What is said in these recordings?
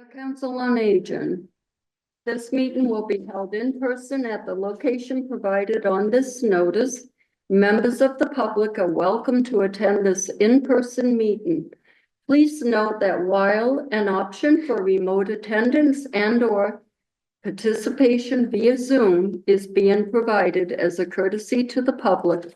Council on Aging. This meeting will be held in person at the location provided on this notice. Members of the public are welcome to attend this in-person meeting. Please note that while an option for remote attendance and/or participation via Zoom is being provided as a courtesy to the public,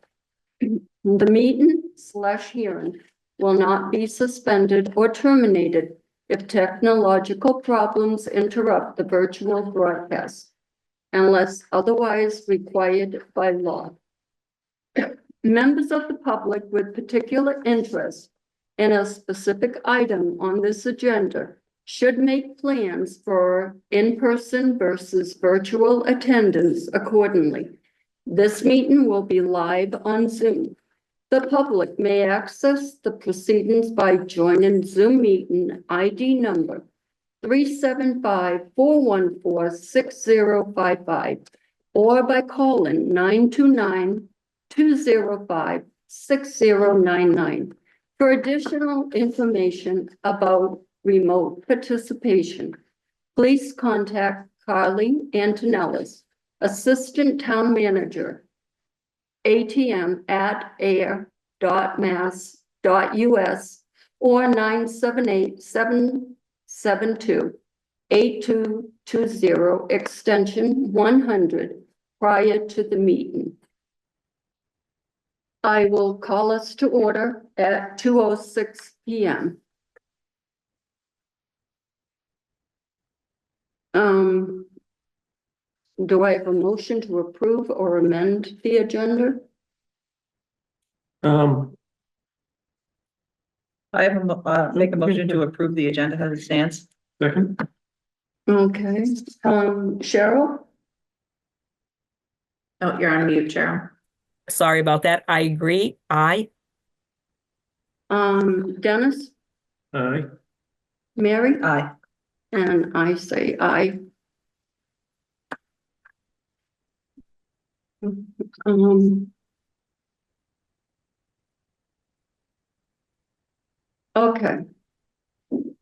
the meeting/hearing will not be suspended or terminated if technological problems interrupt the virtual broadcast, unless otherwise required by law. Members of the public with particular interest in a specific item on this agenda should make plans for in-person versus virtual attendance accordingly. This meeting will be live on Zoom. The public may access the proceedings by joining Zoom meeting ID number 375-414-6055 or by calling 929-205-6099. For additional information about remote participation, please contact Carly Antonellis, Assistant Town Manager, atm@ayer.mass.us or 978-772-8220 extension 100 prior to the meeting. I will call us to order at 2:06 p.m. Do I have a motion to approve or amend the agenda? I have make a motion to approve the agenda as it stands. Second. Okay, Cheryl? Oh, you're on mute, Cheryl. Sorry about that. I agree. Aye. Dennis? Aye. Mary? Aye. And I say aye. Okay.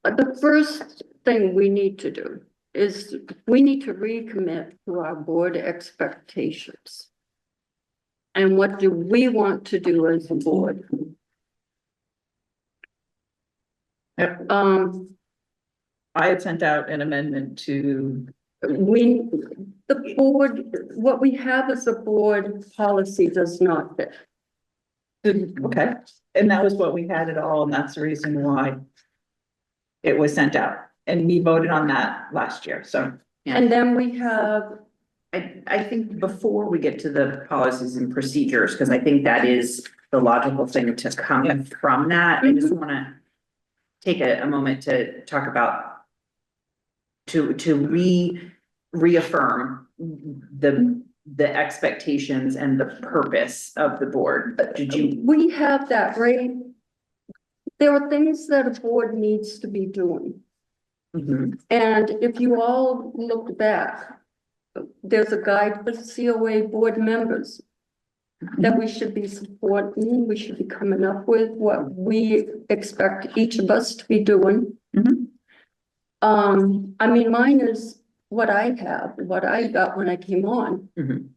The first thing we need to do is we need to recommit to our board expectations. And what do we want to do as a board? Yep. I had sent out an amendment to, The board, what we have as a board policy does not fit. okay, and that was what we had at all, and that's the reason why it was sent out, and we voted on that last year, so. And then we have, I think before we get to the policies and procedures, because I think that is the logical thing to come from that, I just wanna take a moment to talk about to reaffirm the expectations and the purpose of the board. Did you? we have that, right? There are things that a board needs to be doing. Mhm. And if you all look back, there's a guide for COA board members that we should be supporting, we should be coming up with what we expect each of us to be doing. Mhm. I mean, mine is what I have, what I got when I came on Mhm.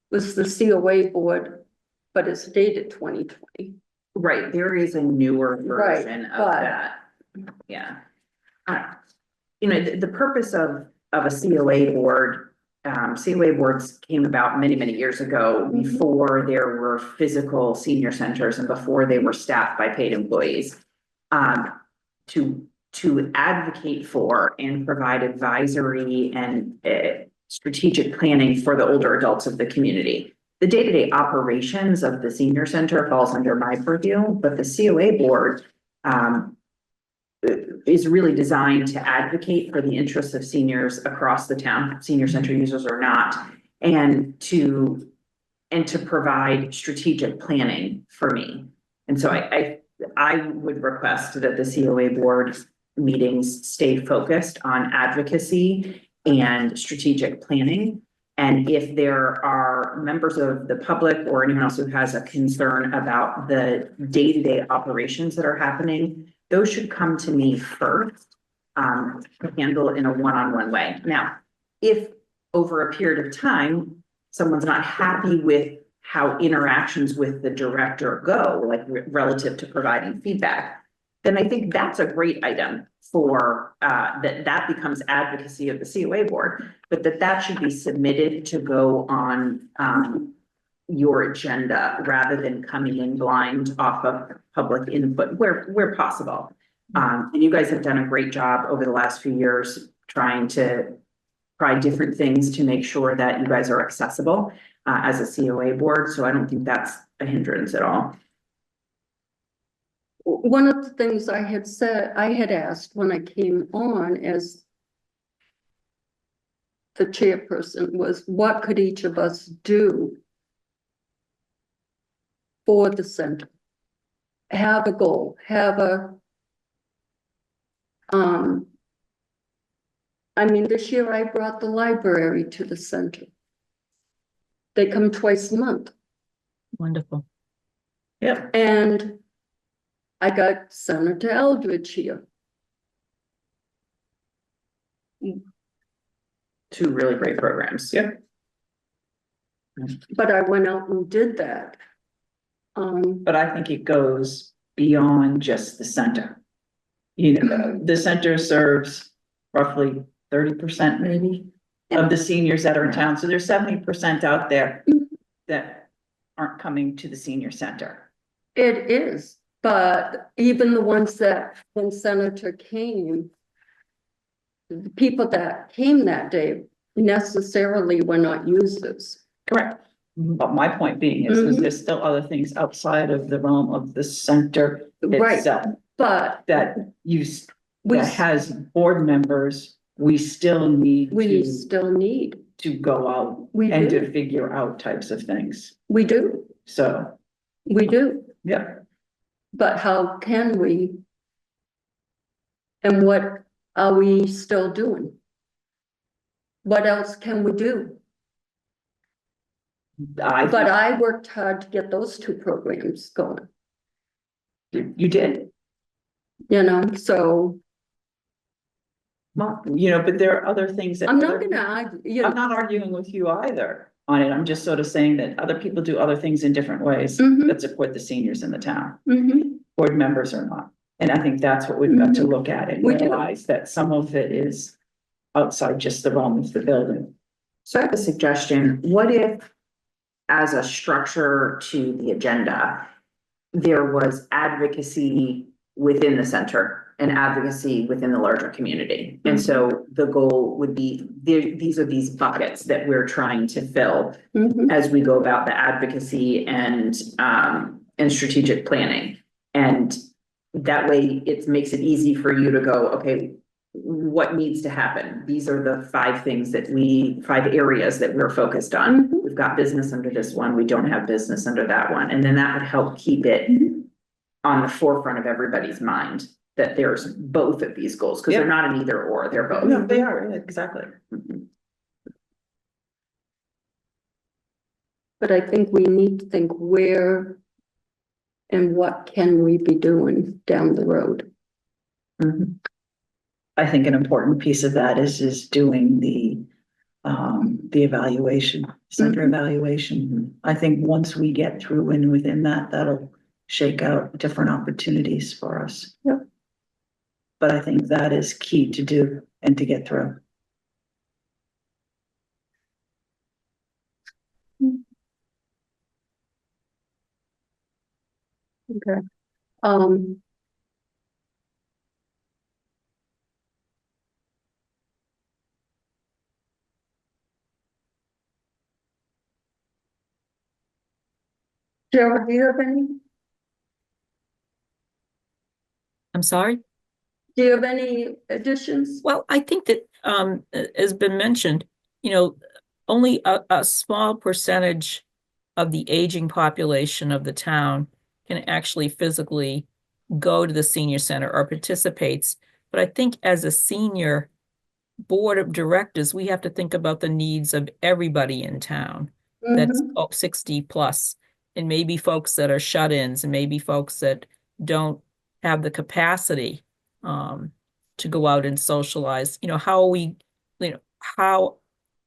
was the COA board, but it's dated 2020. Right, there is a newer Right, version of but- that, yeah. You know, the purpose of a COA board, COA boards came about many years ago, before there were physical senior centers and before they were staffed by paid employees. To advocate for and provide advisory and strategic planning for the older adults of the community. The day-to-day operations of the senior center falls under my purview, but the COA board is really designed to advocate for the interests of seniors across the town, senior center users or not, and to provide strategic planning for me. And so I would request that the COA board meetings stay focused on advocacy and strategic planning. And if there are members of the public or anyone else who has a concern about the day-to-day operations that are happening, those should come to me first. handle in a one-on-one way. Now, if over a period of time, someone's not happy with how interactions with the director go, like relative to providing feedback, then I think that's a great item for, that becomes advocacy of the COA board, but that should be submitted to go on, your agenda rather than coming in blind off of public input where possible. And you guys have done a great job over the last few years trying to try different things to make sure that you guys are accessible as a COA board. So I don't think that's a hindrance at all. One of the things I had asked when I came on as the chairperson was, what could each of us do for the center? Have a goal, have a, I mean, this year I brought the library to the center. They come twice a month. Wonderful. Yep. And I got Senator Eldridge here. Two really great programs. Yep. But I went out and did that. But I think it goes beyond just the center. You know, the center serves roughly 30% maybe of the seniors that are in town. So there's 70% out there that aren't coming to the senior center. It is, but even the ones that, when Senator came, the people that came that day necessarily were not users. Correct. But my point being is there's still other things outside of the realm of the center Right, itself but that we, that has board members, we still need we still need, to go out we and do, to figure out types of things. we do, So, we do. yeah. But how can we? And what are we still doing? What else can we do? But I worked hard to get those two programs going, You did. you know, so Well, you know, but there are other things that. I'm not gonna argue, you I'm know. not arguing with you either on it. I'm just sort of saying that other people do other things in different ways Mhm, that support the seniors in the town. mhm. Board members are not. And I think that's what we've got to look at and We do. realize that some of it is outside just the realm of the building. So I have a suggestion. What if, as a structure to the agenda, there was advocacy within the center and advocacy within the larger community? And so the goal would be, these are these buckets that we're trying to fill Mhm. as we go about the advocacy and strategic planning. And that way it makes it easy for you to go, okay, what needs to happen? These are the 5 things that 5 areas that we're focused on. Mhm. We've got business under this one. We don't have business under that one. And then that would help keep it on the forefront of everybody's mind that there's both of these goals, because they're not an either or, they're both. No, they are, exactly. Mhm. But I think we need to think where and what can we be doing down the road? Mhm. I think an important piece of that is doing the evaluation, center evaluation. I think once we get through and within that, that'll shake out different opportunities for us. Yep. But I think that is key to do and to get through. Okay. Um. Joe, do you have any, I'm sorry. do you have any additions? Well, I think that, has been mentioned, you know, only a small percentage of the aging population of the town can actually physically go to the senior center or participates. But I think as a senior board of directors, we have to think about the needs of everybody in town that's Mhm. 60 plus, and maybe folks that are shut-ins, and maybe folks that don't have the capacity to go out and socialize. How are we, how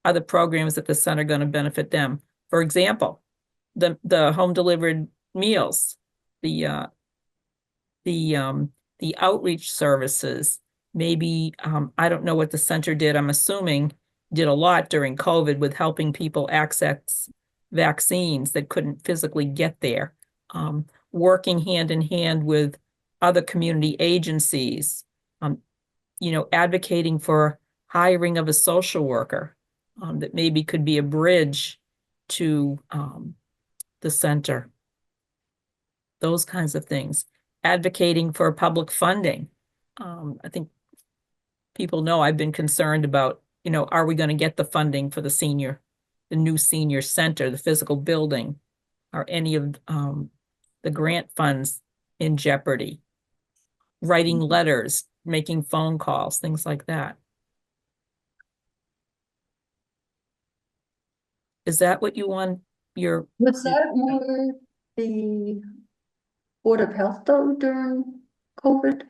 are the programs at the center going to benefit them? For example, the home delivered meals, the outreach services, maybe, I don't know what the center did. I'm assuming did a lot during COVID with helping people access vaccines that couldn't physically get there. Working hand in hand with other community agencies, advocating for hiring of a social worker, that maybe could be a bridge to, the center. Those kinds of things. Advocating for public funding. I think people know I've been concerned about, are we going to get the funding for the new senior center, the physical building, or any of the grant funds in jeopardy? Writing letters, making phone calls, things like that. Is that what you want your? Was that more the Board of Health though during COVID?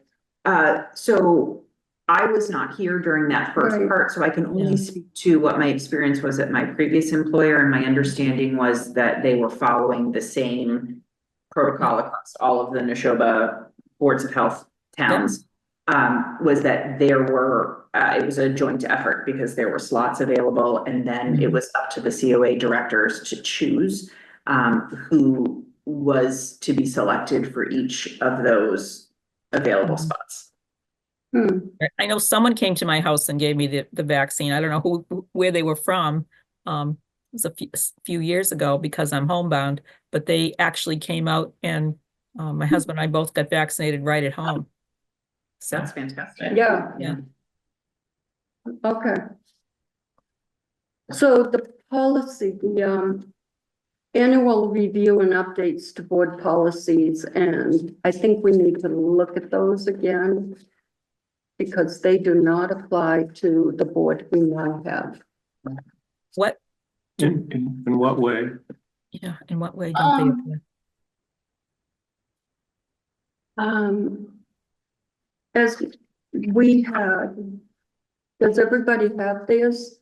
So I was not here during that first Right. part, so I can only Yeah. speak to what my experience was at my previous employer, and my understanding was that they were following the same protocol across all of the Neshoba boards of health towns. Was that there were, it was a joint effort because there were slots available, and then it was up to the COA directors to choose who was to be selected for each of those available spots. I know someone came to my house and gave me the vaccine. I don't know where they were from. It was a few years ago because I'm homebound, but they actually came out and my husband and I both got vaccinated right at home. So That's fantastic. Yeah. Yeah. Okay. So the policy, the annual review and updates to board policies, and I think we need to look at those again because they do not apply to the board we now have. what, In what way? yeah, in what way don't they apply? As we had, does everybody have theirs?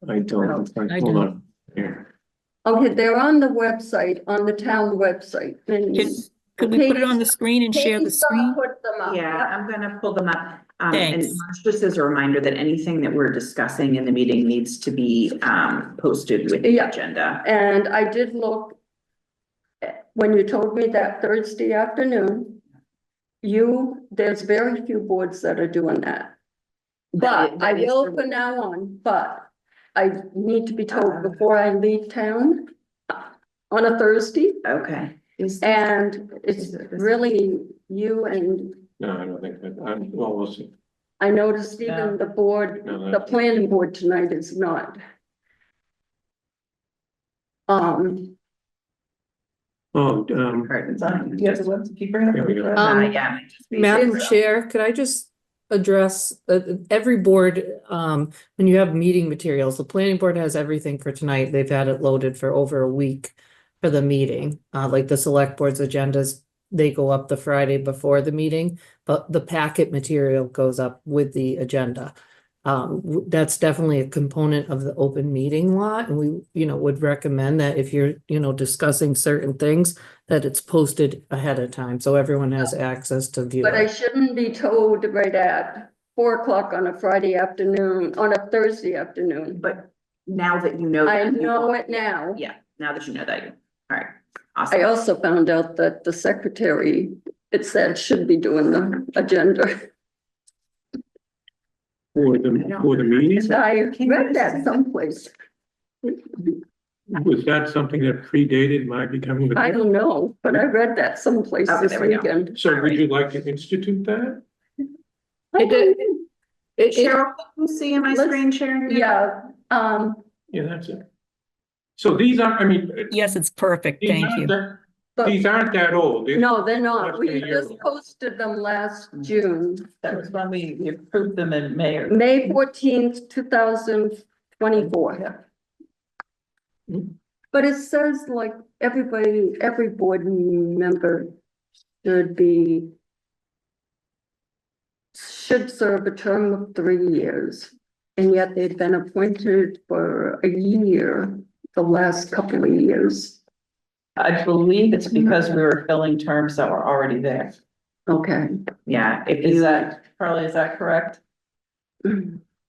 I don't, I hold don't. on here. Okay, they're on the website, on the town website. And Could we put it on the screen and share the Katie's gonna screen? Put them up. Yeah, I'm gonna pull them up. And Thanks. just as a reminder that anything that we're discussing in the meeting needs to be posted with the Yeah. agenda. And I did look, when you told me that Thursday afternoon, there's very few boards that are doing that. But I That is will the- from now on, but I need to be told before I leave town on a Thursday. Okay. And it's really you and No, I don't think that, well, we'll see. I noticed even the board, No, the planning board tonight is not. Oh, Here we go. Yeah. Madam Chair, could I just address, every board, when you have meeting materials, the planning board has everything for tonight. They've had it loaded for over a week for the meeting. Like the select board's agendas, they go up the Friday before the meeting, but the packet material goes up with the agenda. That's definitely a component of the open meeting law, and we, would recommend that if you're, discussing certain things, that it's posted ahead of time, so everyone has access to view But I it. shouldn't be told right at 4 o'clock on a Friday afternoon, on a Thursday afternoon. But now that you know. I that, you know will- it now. Yeah, now that you know that, all right, I awesome. also found out that the secretary, it said should be doing the agenda. For the meeting, I read that someplace. was that something that predated my becoming the? I don't know, but I read that someplace Okay, this there we go. weekend. So would you like to institute that? Cheryl, can you see in my Let's- screen sharing? Yeah, Yeah, that's it. So these are, I mean. Yes, it's perfect. these Thank aren't you. that- but These aren't that old. no, they're not. Let's We say you're- just posted them last June, That was when we approved them in May or. May 14th, 2024. But it says like every board member should should serve a term of 3 years. And yet they've been appointed for a year, the last couple of years. I believe it's because we were filling terms that were already there. Okay. Yeah, if Is you, that, Carly, is that correct?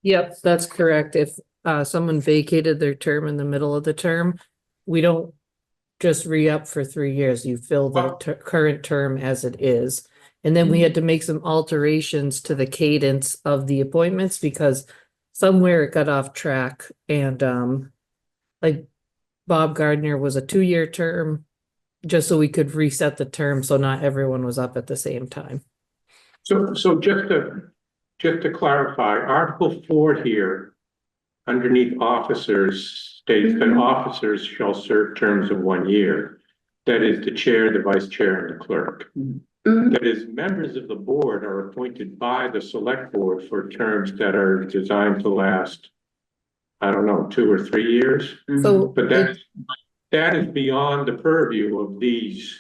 Yep, that's correct. If someone vacated their term in the middle of the term, we don't just re-up for 3 years. You fill the current term as it is. And then we had to make some alterations to the cadence of the appointments because somewhere it got off track and like Bob Gardner was a 2-year term just so we could reset the term so not everyone was up at the same time. So just to clarify, Article 4 here, underneath officers, states that officers shall serve terms of 1 year. That is the chair, the vice chair, and the clerk. That is, members of the board are appointed by the select board for terms that are designed to last, I don't know, 2 or 3 years. So But that is beyond the purview of these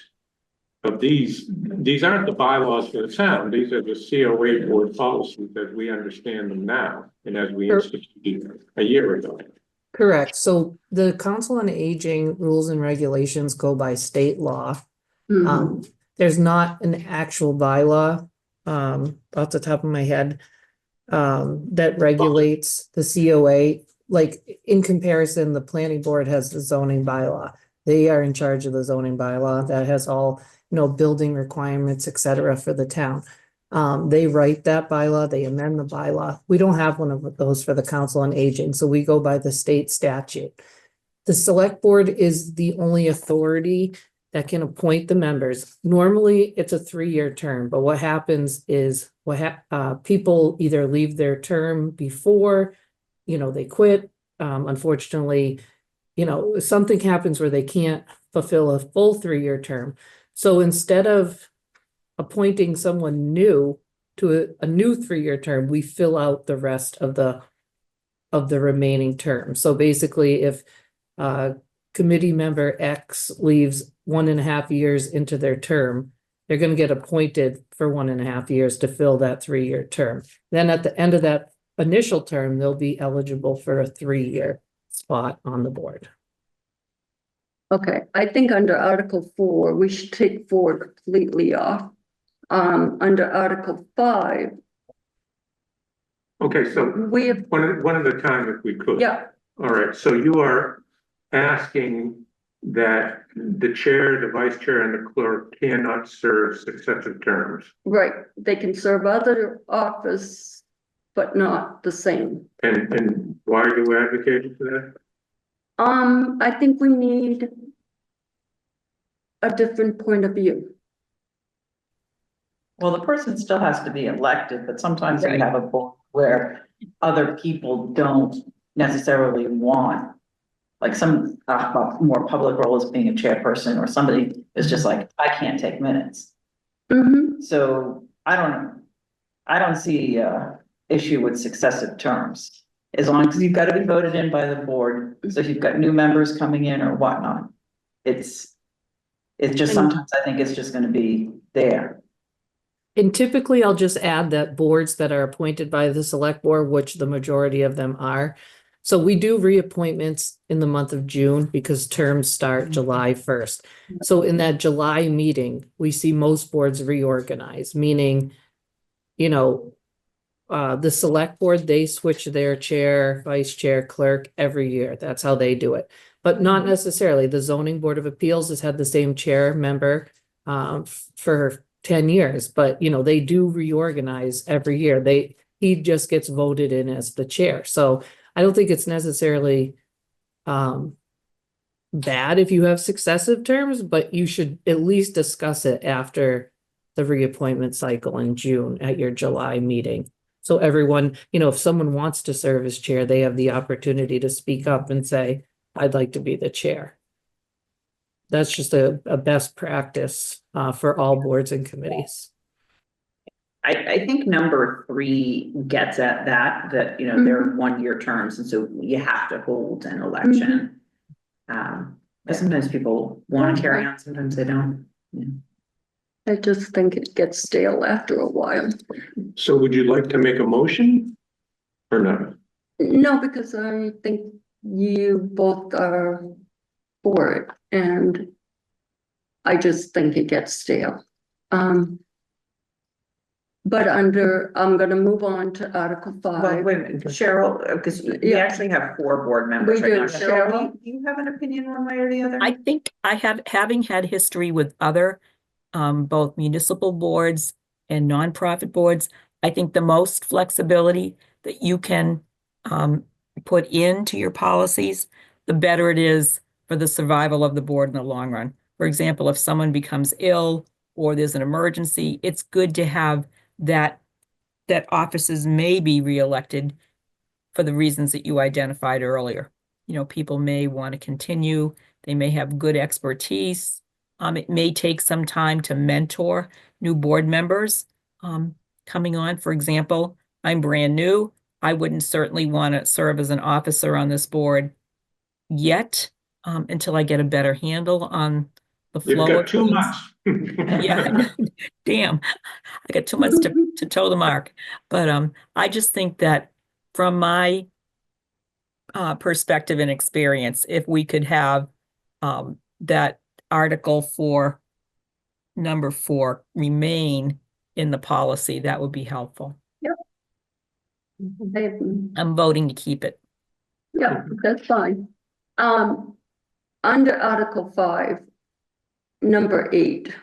aren't the bylaws for the town. These are the COA board policies as we understand them now and as we instituted a year ago. correct. So the Council on Aging rules and regulations go by state law. There's not an actual bylaw off the top of my head that regulates the COA. Like in comparison, the planning board has the zoning bylaw. They are in charge of the zoning bylaw that has all, building requirements, et cetera, for the town. They write that bylaw, they amend the bylaw. We don't have one of those for the Council on Aging, so we go by the state statute. The select board is the only authority that can appoint the members. Normally, it's a 3-year term, but what happens is people either leave their term before, they quit. Unfortunately, something happens where they can't fulfill a full 3-year term. So instead of appointing someone new to a new 3-year term, we fill out the rest of the remaining term. So basically, if committee member X leaves 1.5 years into their term, they're going to get appointed for 1.5 years to fill that 3-year term. Then at the end of that initial term, they'll be eligible for a 3-year spot on the board. Okay, I think under Article 4, we should take 4 completely off. Under Article 5, Okay, so we have, one at a time if we could. yeah, All right, so you are asking that the chair, the vice chair, and the clerk cannot serve successive terms. right. They can serve other office, but not the same. And why are you advocating for that? I think we need a different point of view. Well, the person still has to be elected, but sometimes we have a board where other people don't necessarily want, like some more public role as being a chairperson, or somebody is just like, I can't take minutes. So I don't see issue with successive terms, as long as you've got to be voted in by the board. So if you've got new members coming in or whatnot, it's just sometimes I think it's just going to be there. And typically, I'll just add that boards that are appointed by the select board, which the majority of them are. So we do reappointments in the month of June because terms start July 1st. So in that July meeting, we see most boards reorganize, meaning, the select board, they switch their chair, vice chair, clerk every year. That's how they do it. But not necessarily. The zoning board of appeals has had the same chair member for 10 years, but they do reorganize every year. He just gets voted in as the chair. So I don't think it's necessarily bad if you have successive terms, but you should at least discuss it after the reappointment cycle in June at your July meeting. So everyone, if someone wants to serve as chair, they have the opportunity to speak up and say, I'd like to be the chair. That's just a best practice for all boards and committees. I think number 3 gets at that they're 1-year terms, and so you have to hold an election. But sometimes people want to carry on, sometimes they don't. Yeah. I just think it gets stale after a while. So would you like to make a motion? Or not? No, because I think you both are for it, and I just think it gets stale. But I'm gonna move on to Article Well, 5. wait a minute, Cheryl, because we Yeah. actually have 4 board members We right now. do. Cheryl, Cheryl? do you have an opinion one way or the other? I think having had history with other, both municipal boards and nonprofit boards, I think the most flexibility that you can, put into your policies, the better it is for the survival of the board in the long run. For example, if someone becomes ill or there's an emergency, it's good to have that offices may be reelected for the reasons that you identified earlier. You know, people may want to continue, they may have good expertise. It may take some time to mentor new board members coming on. For example, I'm brand new. I wouldn't certainly want to serve as an officer on this board yet, until I get a better handle on the You've flow got of 2 things. months. Yeah, damn, I got 2 months to toe the mark. But I just think that from my perspective and experience, if we could have that article for number 4 remain in the policy, that would be helpful. I- I'm voting to keep it. Yeah, that's fine. Under Article 5, number 8.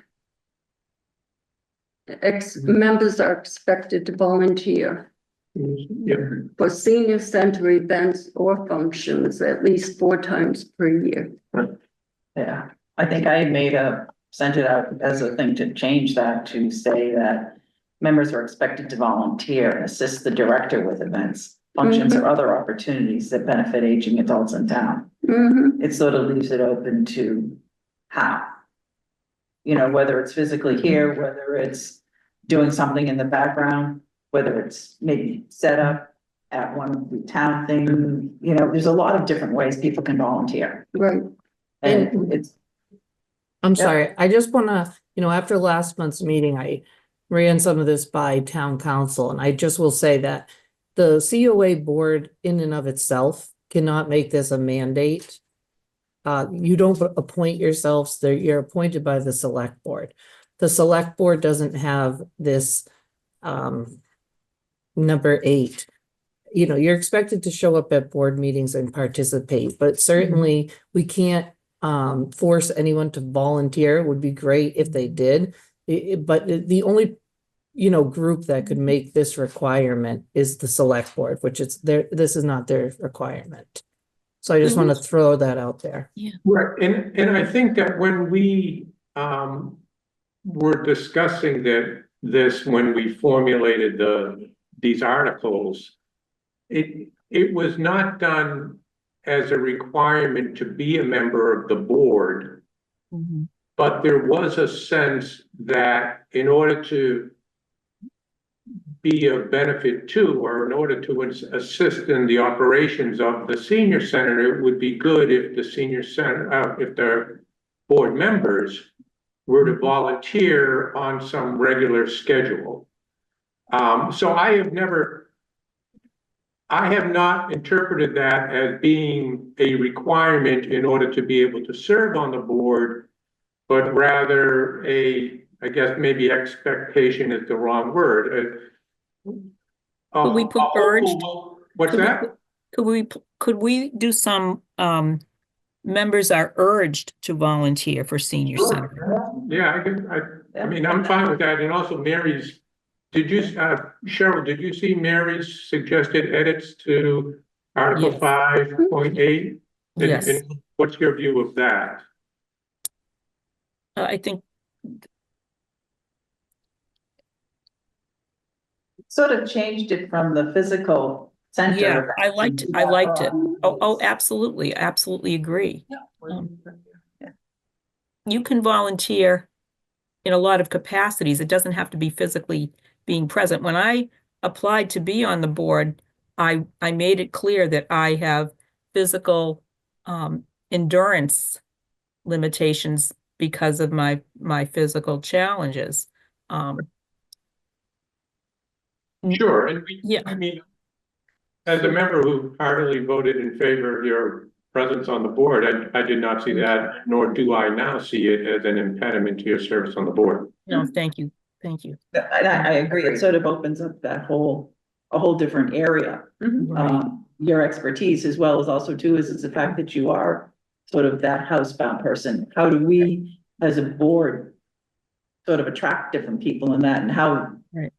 Members are expected to volunteer Yep. for senior center events or functions at least 4 times per year. Yeah, I think I sent it out as a thing to change that, to say that members are expected to volunteer and assist the director with events, functions, or other opportunities that benefit aging adults in town. Mhm. It sort of leaves it open to how. You know, whether it's physically here, whether it's doing something in the background, whether it's maybe set up at one of the town things, you know, there's a lot of different ways people can volunteer. Right. And it's, I'm Yep. sorry, I just wanna, after last month's meeting, I ran some of this by town council, and I just will say that the COA board in and of itself cannot make this a mandate. You don't appoint yourselves, you're appointed by the select board. The select board doesn't have this, number 8. You're expected to show up at board meetings and participate, but certainly we can't force anyone to volunteer. It would be great if they did. But the only, group that could make this requirement is the select board, which this is not their requirement. So I just want to throw that out there. Right, and I think that when we were discussing this when we formulated these articles, it was not done as a requirement to be a member of the board, but there was a sense that in order to be of benefit to, or in order to assist in the operations of the senior center, it would be good if the senior center, if their board members were to volunteer on some regular schedule. So I have not interpreted that as being a requirement in order to be able to serve on the board, but rather I guess maybe expectation is the wrong word. Could we put urged? What's that? Could we do some, members are urged to volunteer for senior center? Yeah, I mean, I'm fine with that. And also Mary's, Cheryl, did you see Mary's suggested edits to Article Yes. 5.8? Yes. And what's your view of that? I think, sort of changed it from the physical center. yeah, I liked it. Oh, absolutely agree. You can volunteer in a lot of capacities. It doesn't have to be physically being present. When I applied to be on the board, I made it clear that I have physical endurance limitations because of my physical challenges. Sure, Yeah. I mean, as a member who heartily voted in favor of your presence on the board, I did not see that, nor do I now see it as an impediment to your service on the board. No, thank you. Thank you. I agree. It sort of opens up a whole different area. Right. Your expertise as well as also too is the fact that you are sort of that housebound person. How do we, as a board, sort of attract different people in that, and how Right.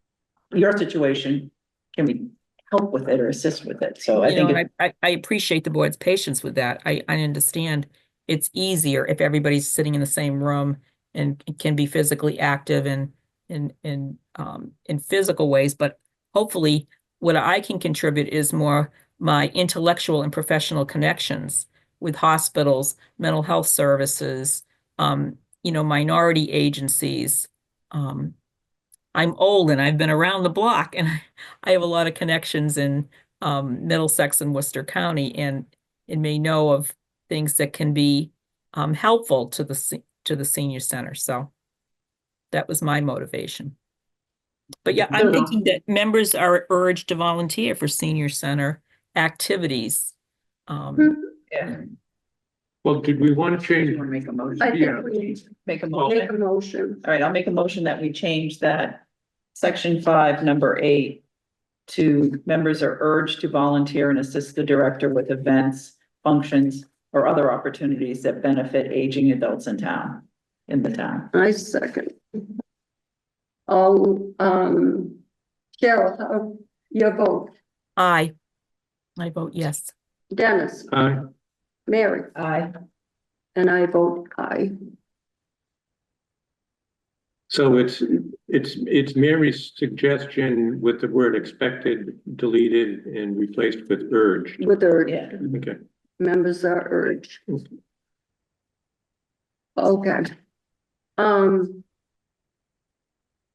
your situation, can we help with it or assist with it? So I You know, think and I appreciate the board's patience with that. I understand it's easier if everybody's sitting in the same room and can be physically active and in physical ways, but hopefully what I can contribute is more my intellectual and professional connections with hospitals, mental health services, minority agencies. I'm old and I've been around the block, and I have a lot of connections in Middlesex and Worcester County, and may know of things that can be helpful to the senior center. So that was my motivation. But yeah, I'm thinking that members are urged to volunteer for senior center activities. yeah. Well, did we want to You change? want to make a motion? I Yeah. think we Make a make motion. a motion. All right, I'll make a motion that we change that section 5, number 8 to members are urged to volunteer and assist the director with events, functions, or other opportunities that benefit aging adults in the town. I second. All, Cheryl, how your vote? I vote yes. Dennis, Mary, Aye. and I vote aye. So it's Mary's suggestion with the word expected deleted and replaced with urged. With urge. Yeah. Okay. Members are urged. Okay.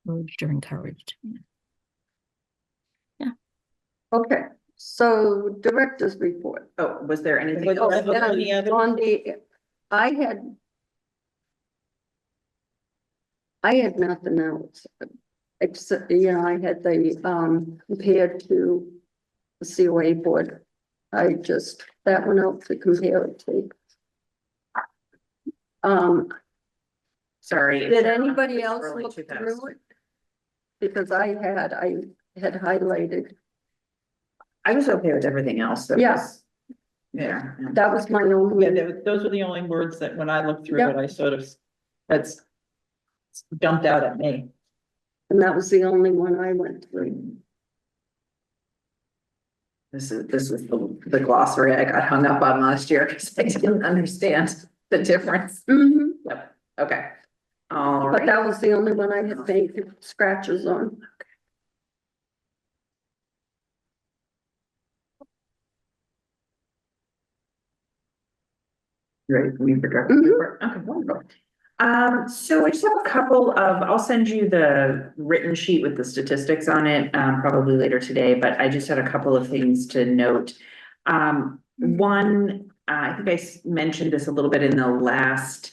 Urged or encouraged. Okay, so director's report. Oh, was there anything? Oh, Was there any other- on the, I had nothing else. Except, I had the, compared to the COA board. I just, that one out to compare it to. Sorry. Did anybody else Early look 2000s. through it? Because I had highlighted, I was okay with everything else that Yeah. was there. Yeah. that was my only. Yeah, those were the only words that when I looked through Yeah. it, I sort of, that's jumped out at me. And that was the only one I went through. This is the glossary I got hung up on last year because I didn't understand the difference. Yep, okay. All But right. that was the only one I had made scratches on. Ready for me for direct Mhm. report? Okay, wonderful. So I just have a couple of, I'll send you the written sheet with the statistics on it, probably later today, but I just had a couple of things to note. One, I think mentioned this a little bit in the last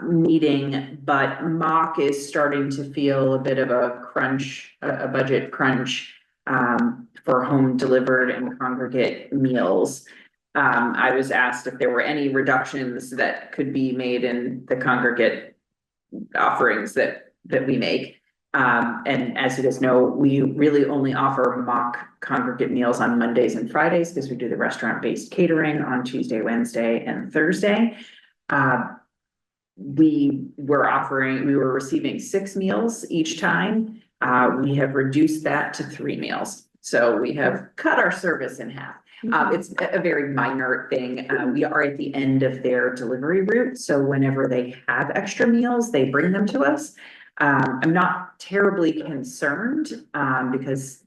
meeting, but Mock is starting to feel a bit of a crunch, a budget crunch for home delivered and congregate meals. I was asked if there were any reductions that could be made in the congregate offerings that we make. And as you guys know, we really only offer mock congregate meals on Mondays and Fridays because we do the restaurant-based catering on Tuesday, Wednesday, and Thursday. We were receiving 6 meals each time. We have reduced that to 3 meals. So we have cut our service in half. It's a very minor thing. We are at the end of their delivery route. So whenever they have extra meals, they bring them to us. I'm not terribly concerned, because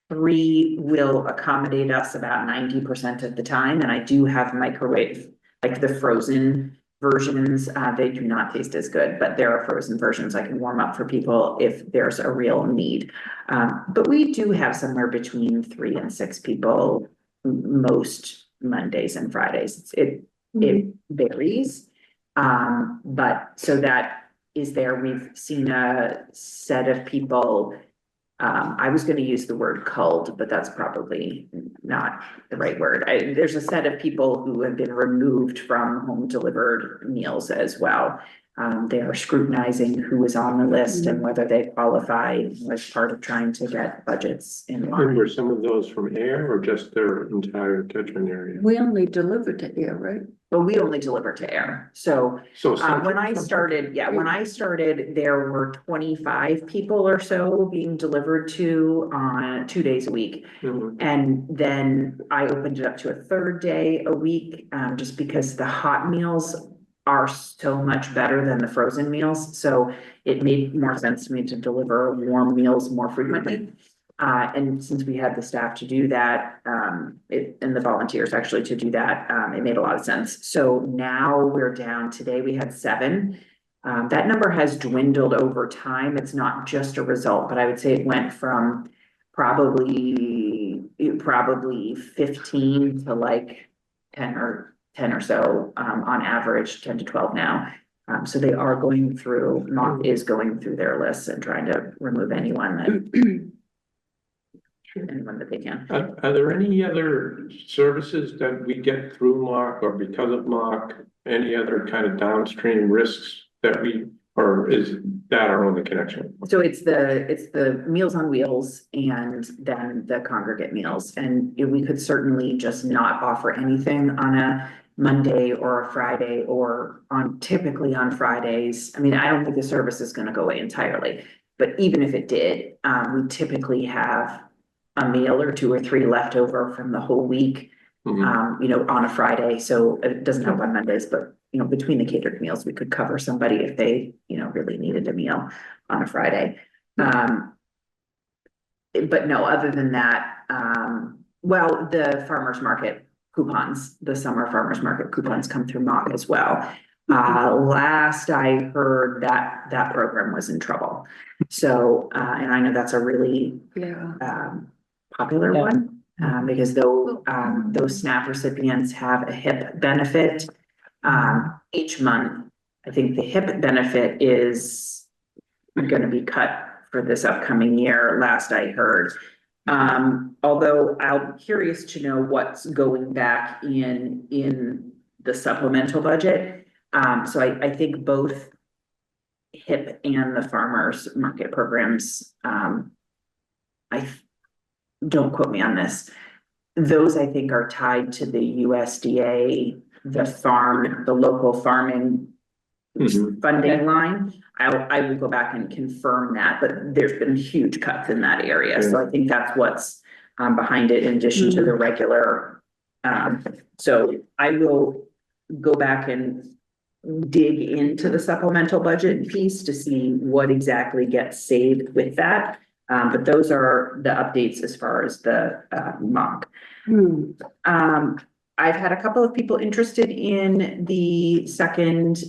3 will accommodate us about 90% of the time. And I do have microwave, like the frozen versions. They do not taste as good, but there are frozen versions I can warm up for people if there's a real need. But we do have somewhere between 3 and 6 people most Mondays and Fridays. It varies. But so that is there. We've seen a set of people. I was gonna use the word culled, but that's probably not the right word. There's a set of people who have been removed from home delivered meals as well. They are scrutinizing who is on the list and whether they qualify as part of trying to get budgets in And line. were some of those from Ayer or just their entire catchment area? We only deliver to Ayer, right? But we only deliver to Air, so So when I started, when I started, there were 25 people or so being delivered to on 2 days a week. Mhm. And then I opened it up to a third day a week, just because the hot meals are so much better than the frozen meals. So it made more sense to me to deliver warm meals more frequently. And since we had the staff to do that, and the volunteers actually to do that, it made a lot of sense. So now we're down, today we had 7. That number has dwindled over time. It's not just a result, but I would say it went from probably 15 to like 10 or so, on average, 10 to 12 now. So they are going through, MOC is going through their lists and trying to remove anyone that they can. Are there any other services that we get through MOC or because of MOC? Any other kind of downstream risks that or is that our only connection? So it's the Meals on Wheels and then the congregate meals. And we could certainly just not offer anything on a Monday or a Friday or typically on Fridays. I mean, I don't think the service is gonna go away entirely, but even if it did, we typically have a meal or 2 or 3 left over from the whole week, on a Friday. So it doesn't help on Mondays, but between the catered meals, we could cover somebody if they, really needed a meal on a Friday. But no, other than that, well, the farmer's market coupons, the summer farmer's market coupons come through MOC as well. Last I heard that program was in trouble. So, and I know that's a really popular one, because those SNAP recipients have a HIP benefit. Each month, I think the HIP benefit is gonna be cut for this upcoming year, last I heard. Although I'm curious to know what's going back in the supplemental budget. So I think both HIP and the farmers market programs, don't quote me on this. Those I think are tied to the USDA, the local farming funding line. I will go back and confirm that, but there's been huge cuts in that area. So I think that's what's behind it in addition to the regular. So I will go back and dig into the supplemental budget piece to see what exactly gets saved with that. But those are the updates as far as the MOC. I've had a couple of people interested in the second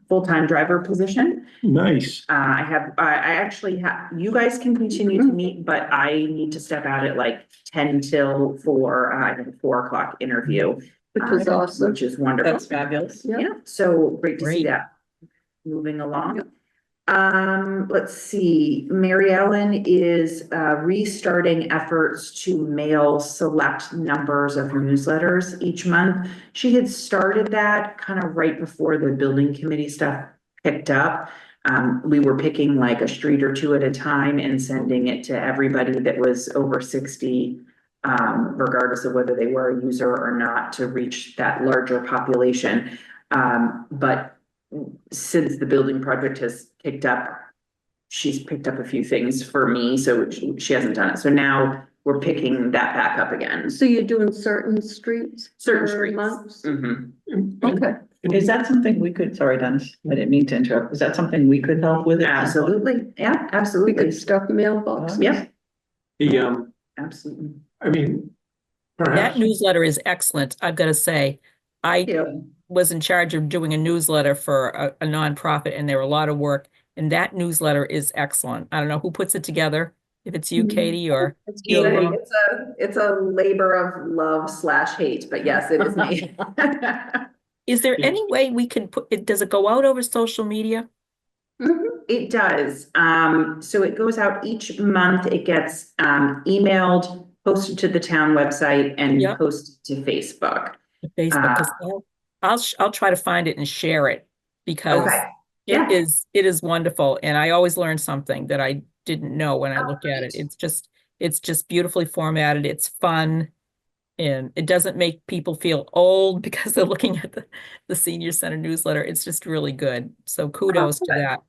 full-time driver position. Nice. I actually have, you guys can continue to meet, but I need to step out at like 10 till 4, I have a 4 o'clock interview. Which is awesome. Which is wonderful. That's fabulous. Yeah, so great to see Great. that. Moving along. Let's see, Mary Ellen is restarting efforts to mail select numbers of newsletters each month. She had started that kind of right before the building committee stuff picked up. We were picking like a street or 2 at a time and sending it to everybody that was over 60, regardless of whether they were a user or not, to reach that larger population. But since the building project has picked up, she's picked up a few things for me, so she hasn't done it. So now we're picking that back up again. So you're doing certain streets? Certain for streets. months? Mhm. Okay. Is that something we could, sorry, Dennis, I didn't mean to interrupt. Is that something we could help with? Absolutely, yeah, We absolutely. could stuff mailboxes. Yeah, The, absolutely. I mean, That perhaps, newsletter is excellent, I've got to say. I was in charge of doing a newsletter for a nonprofit, and there were a lot of work, and that newsletter is excellent. I don't know who puts it together, if it's you, Katie, or It's a labor of love / hate, but yes, it is me. Is there Yeah. any way we can put it, does it go out over social media? It does. So it goes out each month. It gets emailed, posted to the town website and Yep. posted to Facebook. Facebook, because I'll try to find it and share it because Okay. Yeah. it is wonderful. And I always learn something that I didn't know when I Oh, look at it. great. It's just beautifully formatted. It's fun. And it doesn't make people feel old because they're looking at the senior center newsletter. It's just really good. So kudos to good. that.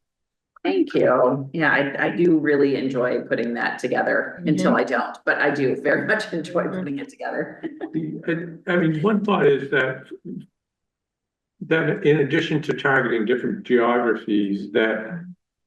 Thank you. Yeah, I do really enjoy putting that together until I don't, but I do very much enjoy putting it together. I mean, one thought is that in addition to targeting different geographies, that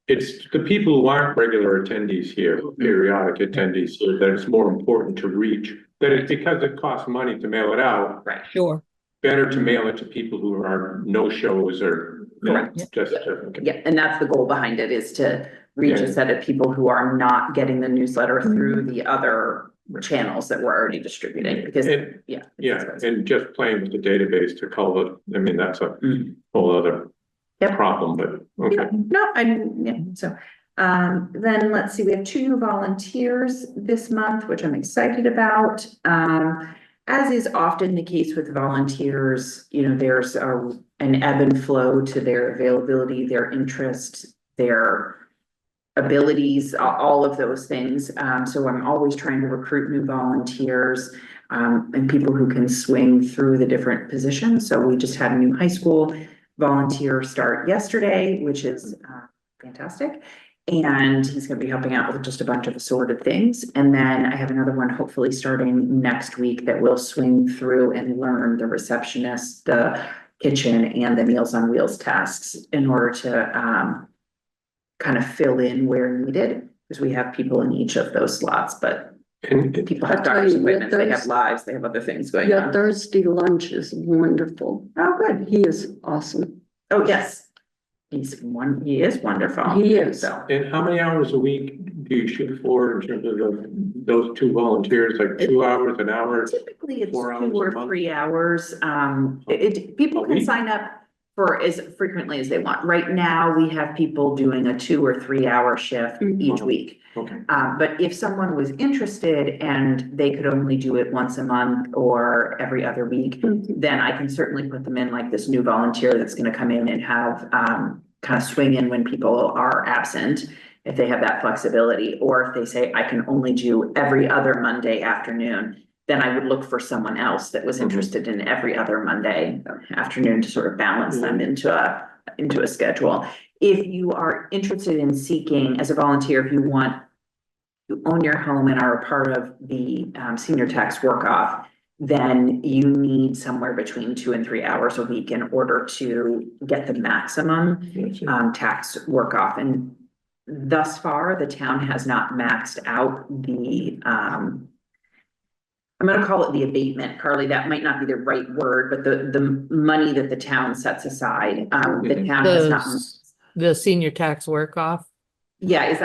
it's the people who aren't regular attendees here, periodic attendees here, that it's more important to reach. That it's because it costs money to mail it out, Right. Sure. better to mail it to people who are no-shows or, you know, Correct. just. Yeah, and that's the goal behind it, is to reach a set of people who are not getting the newsletter through the other channels that we're already distributing, because, And- yeah. Yeah, and just playing with the database to call it, I mean, that's a Mm. whole other Yep. problem, but okay. Yeah, no, so, then let's see, we have 2 new volunteers this month, which I'm excited about. As is often the case with volunteers, you know, there's an ebb and flow to their availability, their interest, their abilities, all of those things. So I'm always trying to recruit new volunteers, and people who can swing through the different positions. So we just had a new high school volunteer start yesterday, which is fantastic. And he's going to be helping out with just a bunch of assorted things. And then I have another one hopefully starting next week that will swing through and learn the receptionist, the kitchen, and the Meals on Wheels tasks in order to kind of fill in where needed, because we have people in each of those slots, but And people have I'll tell doctor's you, appointments, they have there's- lives, they have other things going Your on. Thursday lunch is wonderful. Oh, good. He is awesome. Oh, yes. He is wonderful. He is. So, and how many hours a week do you shoot for in terms of those 2 volunteers, like 2 hours, an hour? typically it's 4 hours 2 a or month? 3 hours. People A can week? sign up for as frequently as they want. Right now, we have people doing a 2 or 3 hour shift each Mhm. week. Okay, But if someone was interested and they could only do it once a month or every other week, then I can certainly put them in like this new volunteer that's gonna come in and have, kind of swing in when people are absent, if they have that flexibility, or if they say, I can only do every other Monday afternoon, then I would look for someone else that was Mhm. interested in every other Monday afternoon to sort of balance them into a schedule. If you are interested in seeking as a volunteer, if you want to own your home and are a part of the senior tax work-off, then you need somewhere between 2 and 3 hours a week in order to get the maximum tax work-off. And thus far, the town has not maxed out the I'm gonna call it the abatement, Carly, that might not be the right word, but the money that the town sets aside, the town has not. The senior tax work off. Yeah, is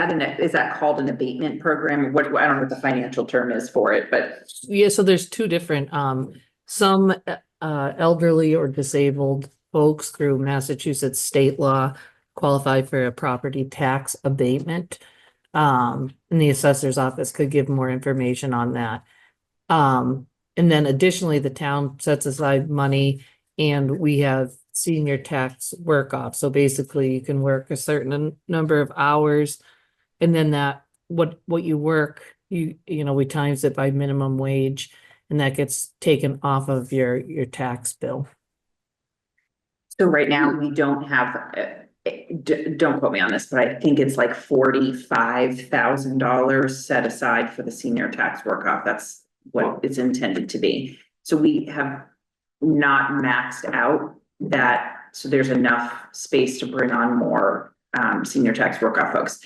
that called an abatement program? What, I don't know what the financial term is for it, but Yeah, so there's 2 different, some elderly or disabled folks through Massachusetts state law qualify for a property tax abatement. And the assessor's office could give more information on that. And then additionally, the town sets aside money and we have senior tax work off. So basically you can work a certain number of hours. And then that, what you work, you know, we times it by minimum wage and that gets taken off of your tax bill. so right now we don't have, don't quote me on this, but I think it's like $45,000 set aside for the senior tax work-off. That's what it's intended to be. So we have not maxed out that, so there's enough space to bring on more senior tax work-off folks.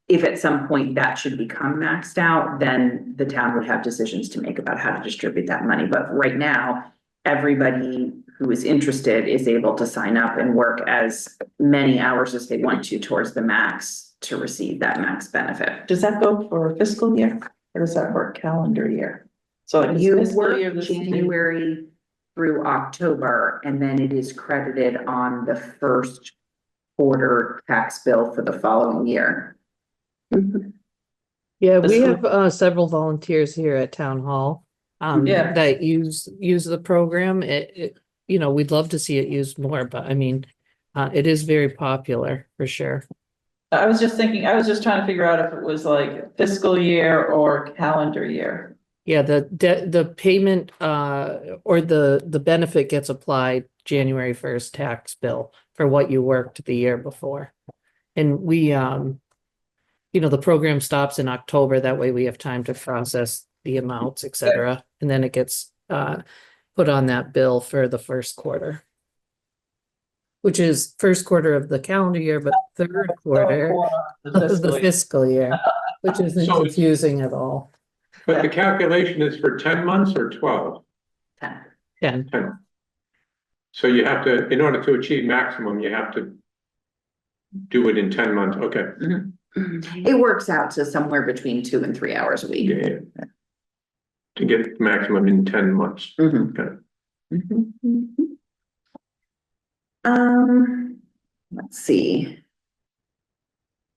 If at some point that should become maxed out, then the town would have decisions to make about how to distribute that money. But right now, everybody who is interested is able to sign up and work as many hours as they want to towards the max to receive that max benefit. Does that go for fiscal year or does that work calendar year? So it's You fiscal work year this year. January through October, and then it is credited on the first quarter tax bill for the following year. Yeah, we This have several volunteers here at Town Hall Yeah. that use the program. You know, we'd love to see it used more, but I mean, it is very popular for sure. I was just thinking, I was just trying to figure out if it was like fiscal year or calendar year. Yeah, the payment or the benefit gets applied January 1st tax bill for what you worked the year before. And we you know, the program stops in October, that way we have time to process the amounts, et cetera, and then it gets put on that bill for the first quarter. Which is first quarter of the calendar year, but third quarter of the fiscal year, which isn't So- confusing at all. But the calculation is for 10 months or 12? 10. 10. 10. So you have to, in order to achieve maximum, you have to do it in 10 months, okay. It works out to somewhere between 2 and 3 hours a week. Yeah. To get maximum in 10 months. Mhm. Okay. Let's see.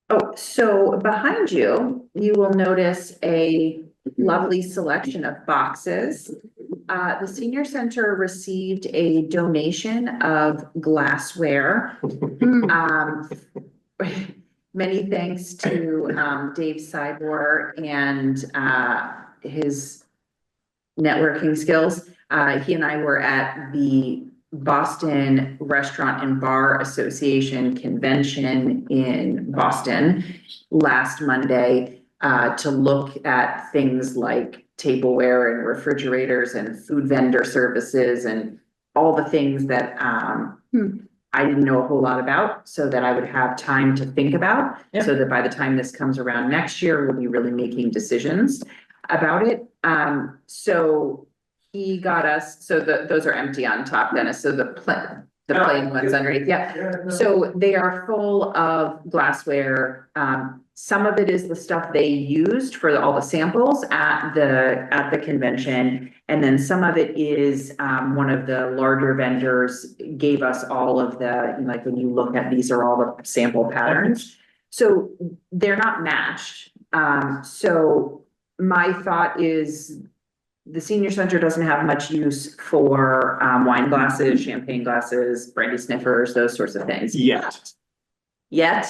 Oh, so behind you, you will notice a lovely selection of boxes. The senior center received a donation of glassware. Many thanks to Dave Cybor and his networking skills. He and I were at the Boston Restaurant and Bar Association convention in Boston last Monday to look at things like tableware and refrigerators and food vendor services and all the things that I didn't know a whole lot about, so that I would have time to think about, Yep. so that by the time this comes around next year, we'll be really making decisions about it. So he got us, so those are empty on top, Dennis, so the plain ones underneath, yeah. So they are full of glassware. Some of it is the stuff they used for all the samples at the convention. And then some of it is, one of the larger vendors gave us all of the, like, when you look at, these are all the sample patterns. So they're not matched. So my thought is the senior center doesn't have much use for wine glasses, champagne glasses, brandy sniffers, those sorts of things. Yet. They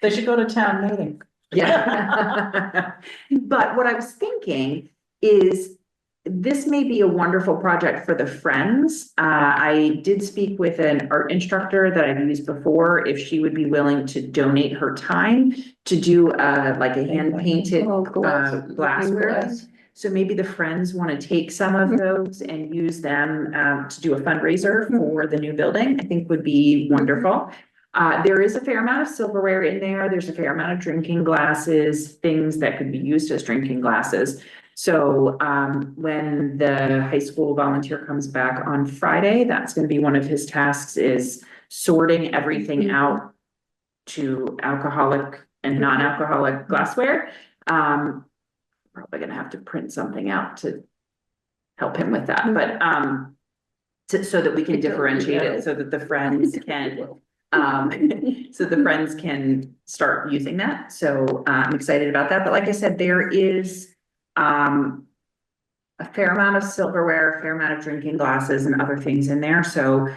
should go to town meeting. Yeah. But what I was thinking is this may be a wonderful project for the Friends. I did speak with an art instructor that I've used before, if she would be willing to donate her time to do like a hand painted glassware. So maybe the Friends want to take some of those and use them to do a fundraiser for the new building, I think would be wonderful. There is a fair amount of silverware in there. There's a fair amount of drinking glasses, things that could be used as drinking glasses. So when the high school volunteer comes back on Friday, that's going to be one of his tasks, is sorting everything out to alcoholic and non-alcoholic glassware. Probably going to have to print something out to help him with that, but so that we can differentiate it, so that the Friends can so the Friends can start using that. So I'm excited about that. But like I said, there is a fair amount of silverware, a fair amount of drinking glasses and other things in there. So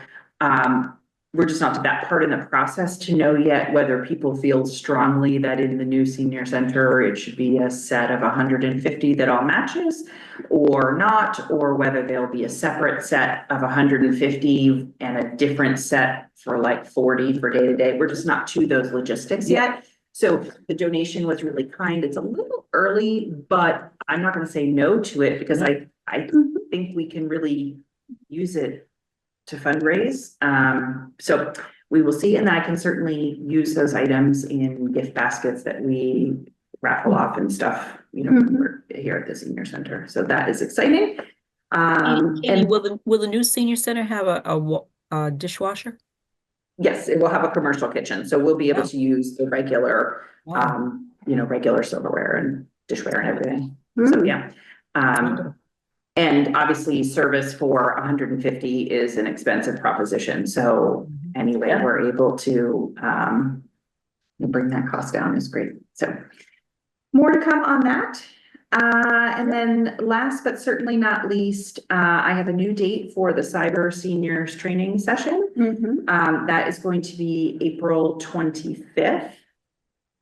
we're just not to that part in the process to know yet whether people feel strongly that in the new senior center, it should be a set of 150 that all matches or not, or whether there'll be a separate set of 150 and a different set for like 40 for day to day. We're just not to those logistics yet. So the donation was really kind. It's a little early, but I'm not going to say no to it, because I think we can really use it to fundraise. So we will see, and I can certainly use those items in gift baskets that we raffle off and stuff, you know, when we're here at the senior center. So that is exciting. Amy, And will the new senior center have a dishwasher? yes, it will have a commercial kitchen, so we'll be able to use the regular, you know, regular silverware and dishware and everything. So yeah. And obviously, service for 150 is an expensive proposition, so anyway, Yeah. we're able to bring that cost down is great, so. More to come on that. And then last but certainly not least, I have a new date for the cyber seniors training session. That is going to be April 25th.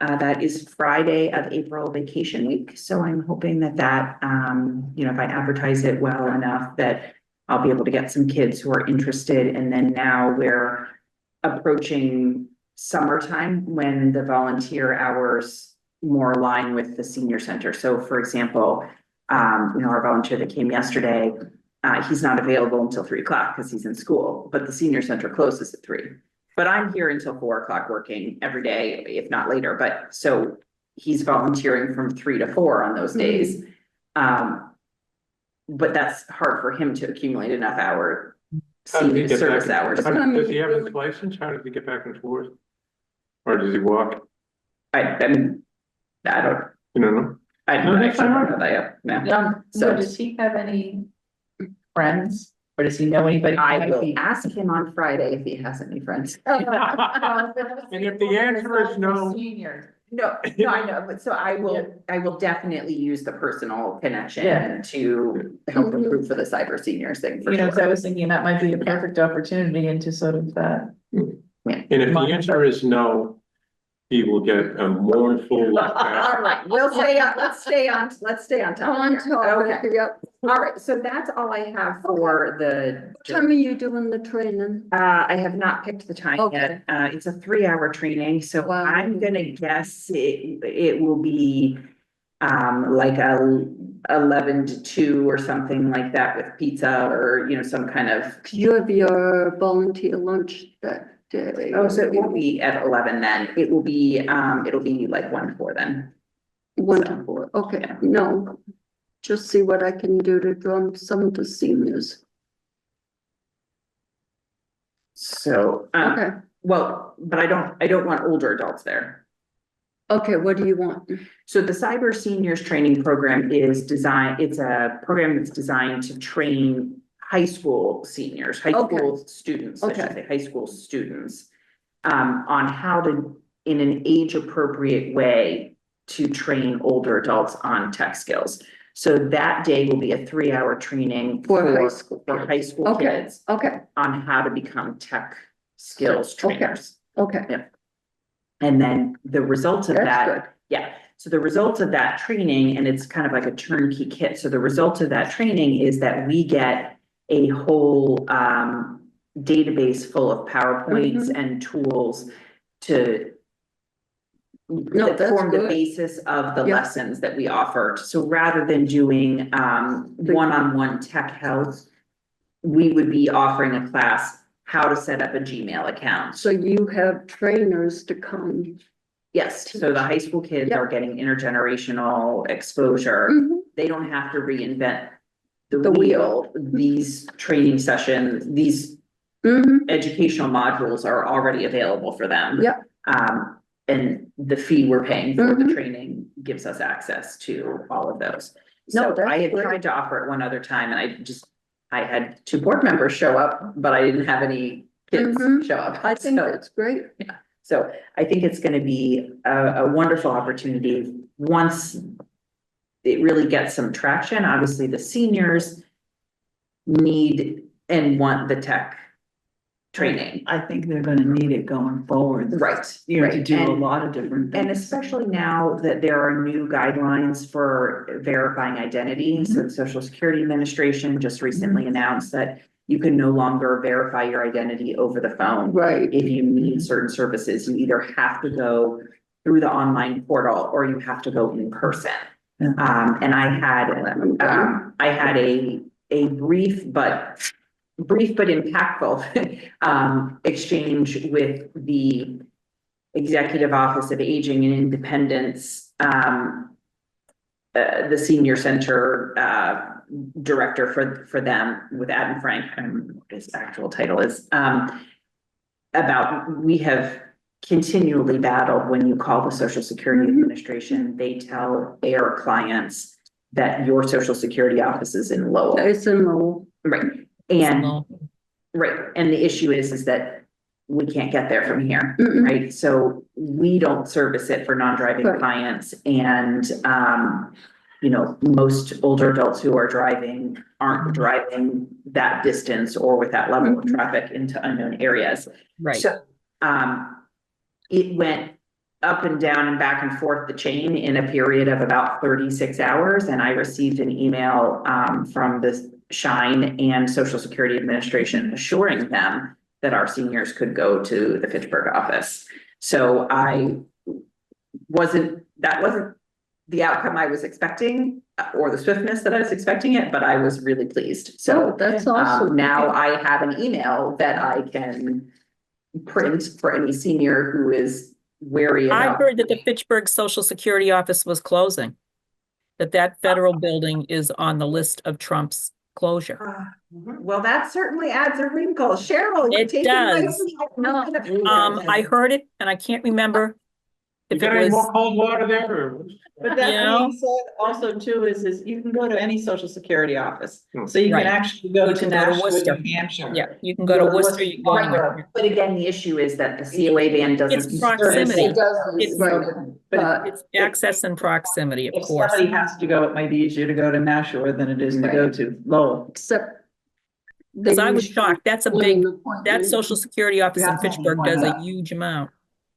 That is Friday of April vacation week. So I'm hoping that, you know, if I advertise it well enough, that I'll be able to get some kids who are interested. And then now we're approaching summertime when the volunteer hours more align with the senior center. So for example, you know, our volunteer that came yesterday, he's not available until 3 o'clock because he's in school, but the senior center closes at 3. But I'm here until 4 o'clock working every day, if not later. But so he's volunteering from 3 to 4 on those days. But that's hard for him to accumulate enough How does he senior get service back? hours. Does he have his license? How does he get back and forth? Or does he walk? I don't, You know? I No, don't that's actually fine. know that, yeah. So So does he have any friends, or does he know anybody? who I might will be- ask him on Friday if he has any friends. And if the answer is no, Senior. No, no, I know, but so I will definitely use the personal Yeah. connection to help recruit for the cyber seniors thing for You know, so I sure. was thinking that might be a perfect opportunity into sort of that. and if the answer is no, he will get a mournful. All right, let's stay on topic. On here. topic, Okay, yep. all right, so that's all I have for the. What time are you doing the training? I have not picked the time Okay. yet. It's a 3-hour training, so Wow. I'm gonna guess it will be like 11 to 2 or something like that with pizza or, you know, some kind of. You have your volunteer lunch that day. Oh, so it won't be at 11 then. It will be, it'll be like 1 to 4 then. 1 to 4, okay, no. Just see what I can do to drum some of the seniors. So, Okay, well, but I don't want older adults there. okay, what do you want? So the cyber seniors training program is designed, it's a program that's designed to train high school seniors, high Okay. school students, I should Okay. say, high school students. On how to, in an age appropriate way, to train older adults on tech skills. So that day will be a 3-hour training For high school for kids. high school Okay. kids Okay, on how to become tech skills Okay. trainers. okay, And then the results of that's that, good. yeah, so the results of that training, and it's kind of like a turnkey kit. So the results of that training is that we get a whole database full of PowerPoints and tools to No, that that's form the good. basis of the Yeah. lessons that we offer. So rather than doing one-on-one tech help, we would be offering a class, how to set up a Gmail account. So you have trainers to come. Yes, so the high school kids Yep. are getting intergenerational exposure. Mhm. They don't have to reinvent the The wheel. These training sessions, these Mhm. educational modules are already available for them. Yep. And the fee we're paying for the Mhm. training gives us access to all of those. No, So that's I had great. tried to offer it one other time and I had 2 board members show up, but I didn't have any kids Mhm. show up. I think So- that's great. So I think it's gonna be a wonderful opportunity once it really gets some traction. Obviously, the seniors need and want the tech training. I think they're gonna need it going forward. Right, You know, to right. do a And- lot of different And things. especially now that there are new guidelines for verifying identity. So the Social Security Administration just recently announced that you can no longer verify your identity over the phone. Right. If you need certain services, you either have to go through the online portal or you have to go in person. Yeah. And I had a brief but impactful exchange with the Executive Office of Aging and Independence, the senior center director for them with Adam Frank, I don't remember what his actual title is, about we have continually battled when you call the Social Security Administration, they tell Ayer clients that your social security office is in Lowell, It's in Lowell. right? So, And, right, and the issue is that we can't get there from here, Mm-mm. right? So we don't service it for non-driving Right. clients and, you know, most older adults who are driving aren't driving that distance or with that level of Mhm. traffic into unknown areas. right. So, it went up and down and back and forth the chain in a period of about 36 hours. And I received an email, from the Shine and Social Security Administration assuring them that our seniors could go to the Fitchburg office. So that wasn't the outcome I was expecting or the swiftness that I was expecting it, but I was really pleased. So Oh, that's awesome. now I have an email that I can print for any senior who is wary I about. heard that the Fitchburg Social Security office was closing. That federal building is on the list of Trump's closure. Well, that certainly adds a wrinkle. Cheryl, you're It taking my does. seat. I heard it and I can't remember You if got it any was, more cold water there or? But that You know? being said, also too, is you can go to any social security office. Hmm. So you Right. can actually go You to can go to Nashua, Worcester. New Hampshire. yeah, you can go to Worcester, you can go anywhere. But again, the issue is that the COA van doesn't. It's proximity. It doesn't, It's- right. But It's access and proximity, of if course. somebody has to go, it might be easier to go to Nashua than it is to go to Lowell. Except. Because I was shocked. That's a big, that social. social security office in have to have Fitchburg one does a up. huge amount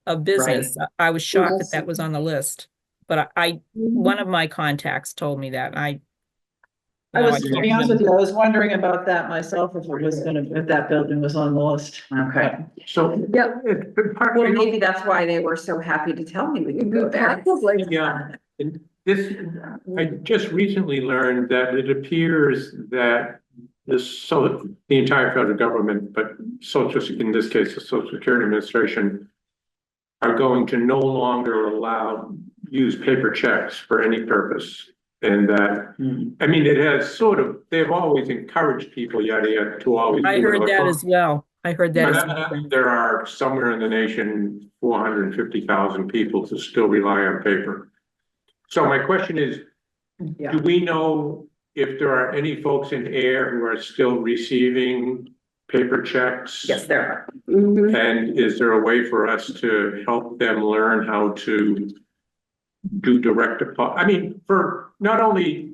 of business. I was shocked that that was on the list. But one of my contacts told me that. I No, was, to can't be honest with remember. you, I was wondering about that myself, if that building was on the list. Okay. So. Yeah. It's been part, Well, you know, maybe that's why they were so happy to tell me we could go there. Probably. yeah, and this, I just recently learned that it appears that the entire federal government, but in this case, the Social Security Administration are going to no longer use paper checks for any purpose. And that, I mean, it has they've always encouraged people, yada, yada, to always. I do heard that electronic. as well. I heard that But as evidently, well. there are somewhere in the nation, 450,000 people who still rely on paper. So my question is, Yeah. do we know if there are any folks in Ayer who are still receiving paper checks? Yes, there are. Mhm. And is there a way for us to help them learn how to do direct deposit? I mean, for not only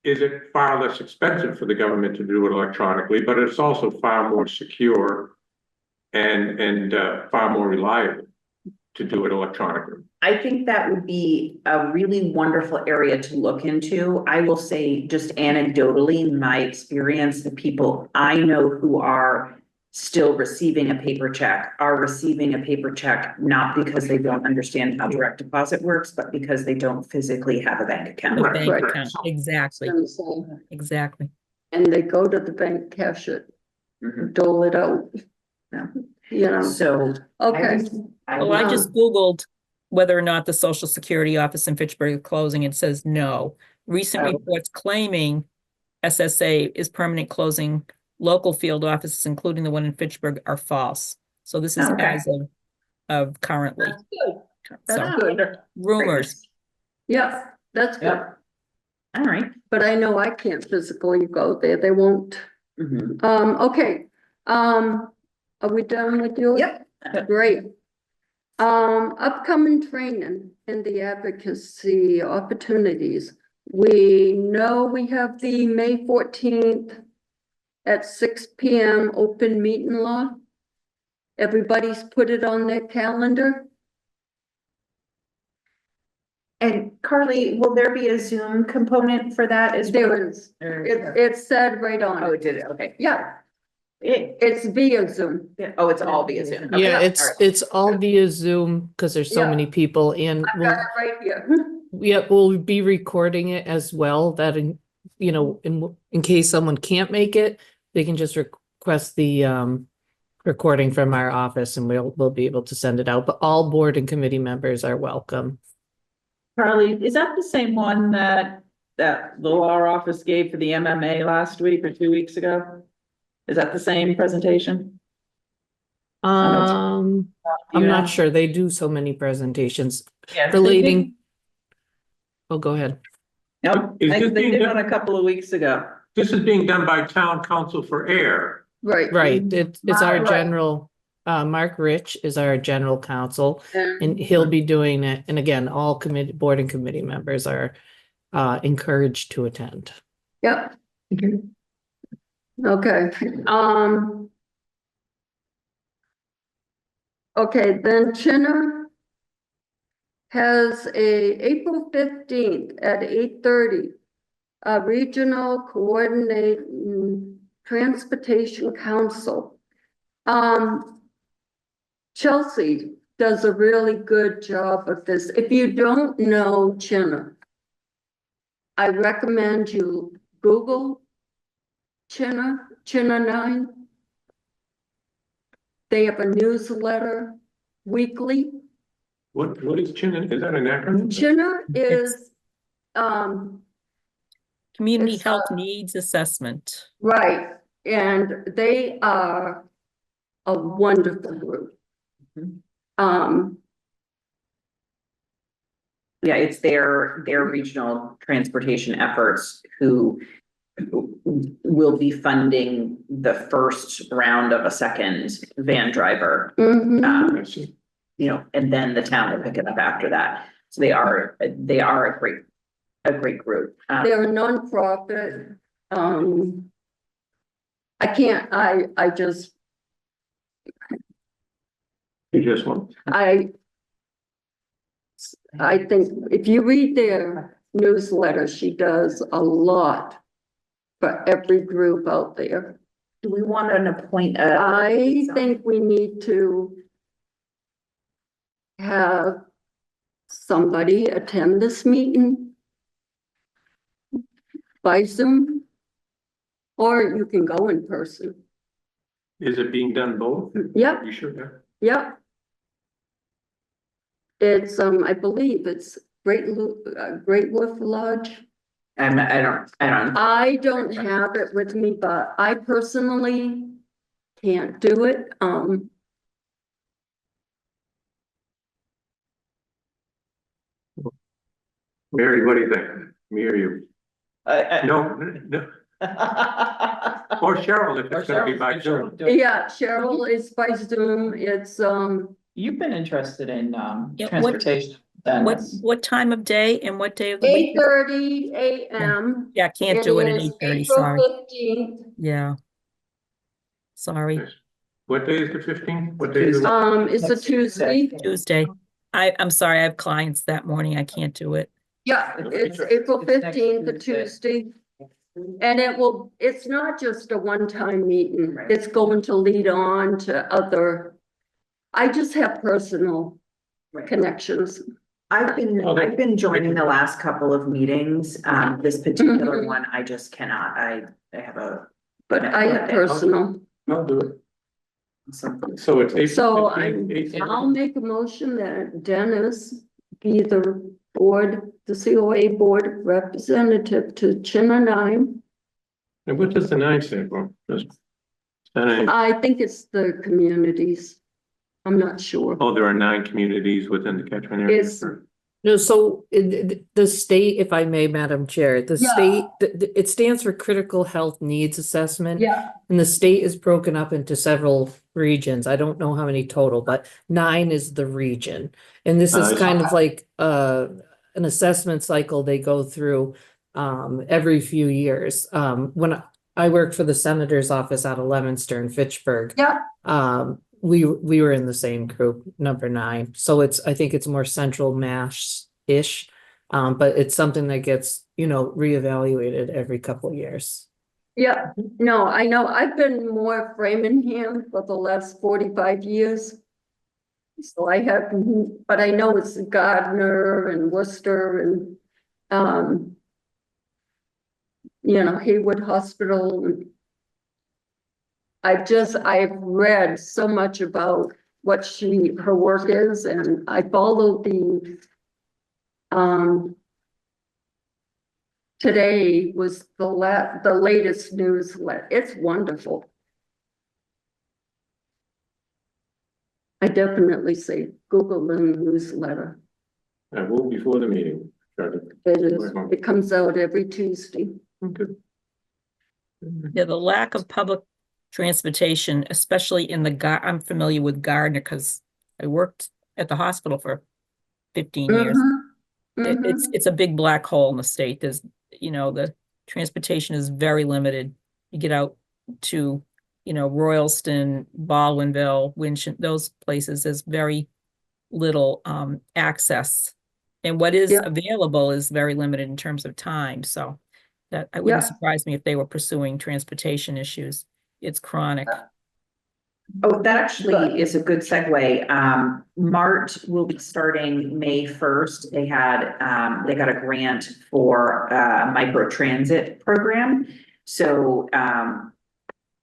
is it far less expensive for the government to do it electronically, but it's also far more secure and far more reliable to do it electronically. I think that would be a really wonderful area to look into. I will say just anecdotally, in my experience, the people I know who are still receiving a paper check are receiving a paper check, not because they don't understand how direct deposit works, but because they don't physically have a bank account. The Right, bank right. account, exactly, And so- exactly. and they go to the bank, cash it, Mhm. dole it out. Yeah. You know, So. okay, Well, I just Googled whether or not the Social Security office in Fitchburg is closing. It says no. Recent Oh. reports claiming SSA is permanent closing local field offices, including the one in Fitchburg, are false. So this is Okay. as of currently. that's good, So that's good, rumors. yeah, that's good. Yep. All right. But I know I can't physically go there, they won't. Mhm. Okay, are we done with you? Yep. Great. Upcoming training and the advocacy opportunities. We know we have the May 14th at 6 PM open meeting law. Everybody's put it on their calendar. And Carly, will there be a Zoom component for that as well? There is, it said right on Oh, it. it did, okay. Yeah, It, it's via Zoom. oh, it's all via Zoom. Okay, Yeah, all right. it's all via Zoom because there's so Yeah. many people and I've got it right here. we'll be recording it as well that in case someone can't make it, they can just request the recording from our office and we'll be able to send it out. But all board and committee members are welcome. Carly, is that the same one that the law office gave for the MMA last week or 2 weeks ago? Is that the same presentation? I'm You know? not sure. They do so many presentations Yeah, relating. Oh, go ahead. Nope, Is this they being did done- one a couple of weeks ago. This is being done by town council for Ayer. Right. Right, it's our Right. general, Mark Rich is our general counsel, and And he'll be doing it, and again, all committee, board and committee members are encouraged to attend. Yep. Okay, okay, then Chinner has a April 15th at 8:30, a regional coordinate transportation council. Chelsea does a really good job of this. If you don't know Chinner, I recommend you Google Chinner 9. They have a newsletter weekly. What is Chinnon? Is that an acronym? Chinner is, Community It's, health needs assessment. right, and they are a wonderful group. Mhm. Um, Yeah, it's their regional transportation efforts who will be funding the first round of a second van driver. mhm. I see. You know, and then the town will pick it up after that. So they are a great group. They're a nonprofit. I just, You just want. I think if you read their newsletter, she does a lot for every group out there. Do we want to appoint I think we need to have somebody attend this meeting by Zoom, or you can go in person. Is it being done both? Yep, You sure? Yeah. yep. It's, I believe it's Great Wolf Lodge. I don't. I don't have it with me, but I personally can't do it. Mary, what do you think? Me or you? No, no. Or Cheryl, if it's gonna be by Zoom. Yeah, Cheryl is by Zoom. It's, You've been interested in Yeah, transportation. What time of day and what day of the week? 8:30 AM. Yeah, can't do it at 8:30, sorry. April 15th. Yeah. Sorry, What day is the 15th? What day is the? It's a Next Tuesday. Tuesday. Tuesday. I'm sorry, I have clients that morning. I can't do it. Yeah, it's April It's next 15th, a Tuesday. Tuesday. And it's not just a one-time meeting. Right. It's going to lead on to other. I just have personal connections. I've been joining the last couple of meetings. This particular Mhm. one, I just cannot. I have a. But I have personal. I'll do it. Something. So it's April. So 15th, I'll make a motion that Dennis be the COA board representative to Chinner 9. And what does the 9 stand for? I think it's the communities. I'm not sure. Oh, there are 9 communities within the catchment area. It's- No, so the state, if I may, Madam Chair, the Yeah. state, it stands for Critical Health Needs Assessment. Yeah. And the state is broken up into several regions. I don't know how many total, but 9 is the region. And this is I see. kind of like an assessment cycle they go through every few years. When I worked for the senator's office out of Leominster in Fitchburg. Yeah. We were in the same group, number 9. So I think it's more central mass-ish. But it's something that gets, reevaluated every couple of years. Yeah, no, I know. I've been more Framingham for the last 45 years. So I have, but I know it's Gardner and Worcester and, Haywood Hospital. I've read so much about what her work is, and I follow today was the latest newsletter. It's wonderful. I definitely say Google the newsletter. I will before the meeting. It comes out every Tuesday. Okay. Yeah, the lack of public transportation, especially in I'm familiar with Gardner because I worked at the hospital for 15 years. It's a big black hole in the state. There's, the transportation is very limited. You get out to, Royalston, Baldwinville, Winchton, those places, there's very little access. And what is Yeah. available is very limited in terms of time. So that I wouldn't Yeah. surprise me if they were pursuing transportation issues. It's chronic. Oh, that actually is a good segue. Mart will be starting May 1st. They got a grant for a micro transit program. So,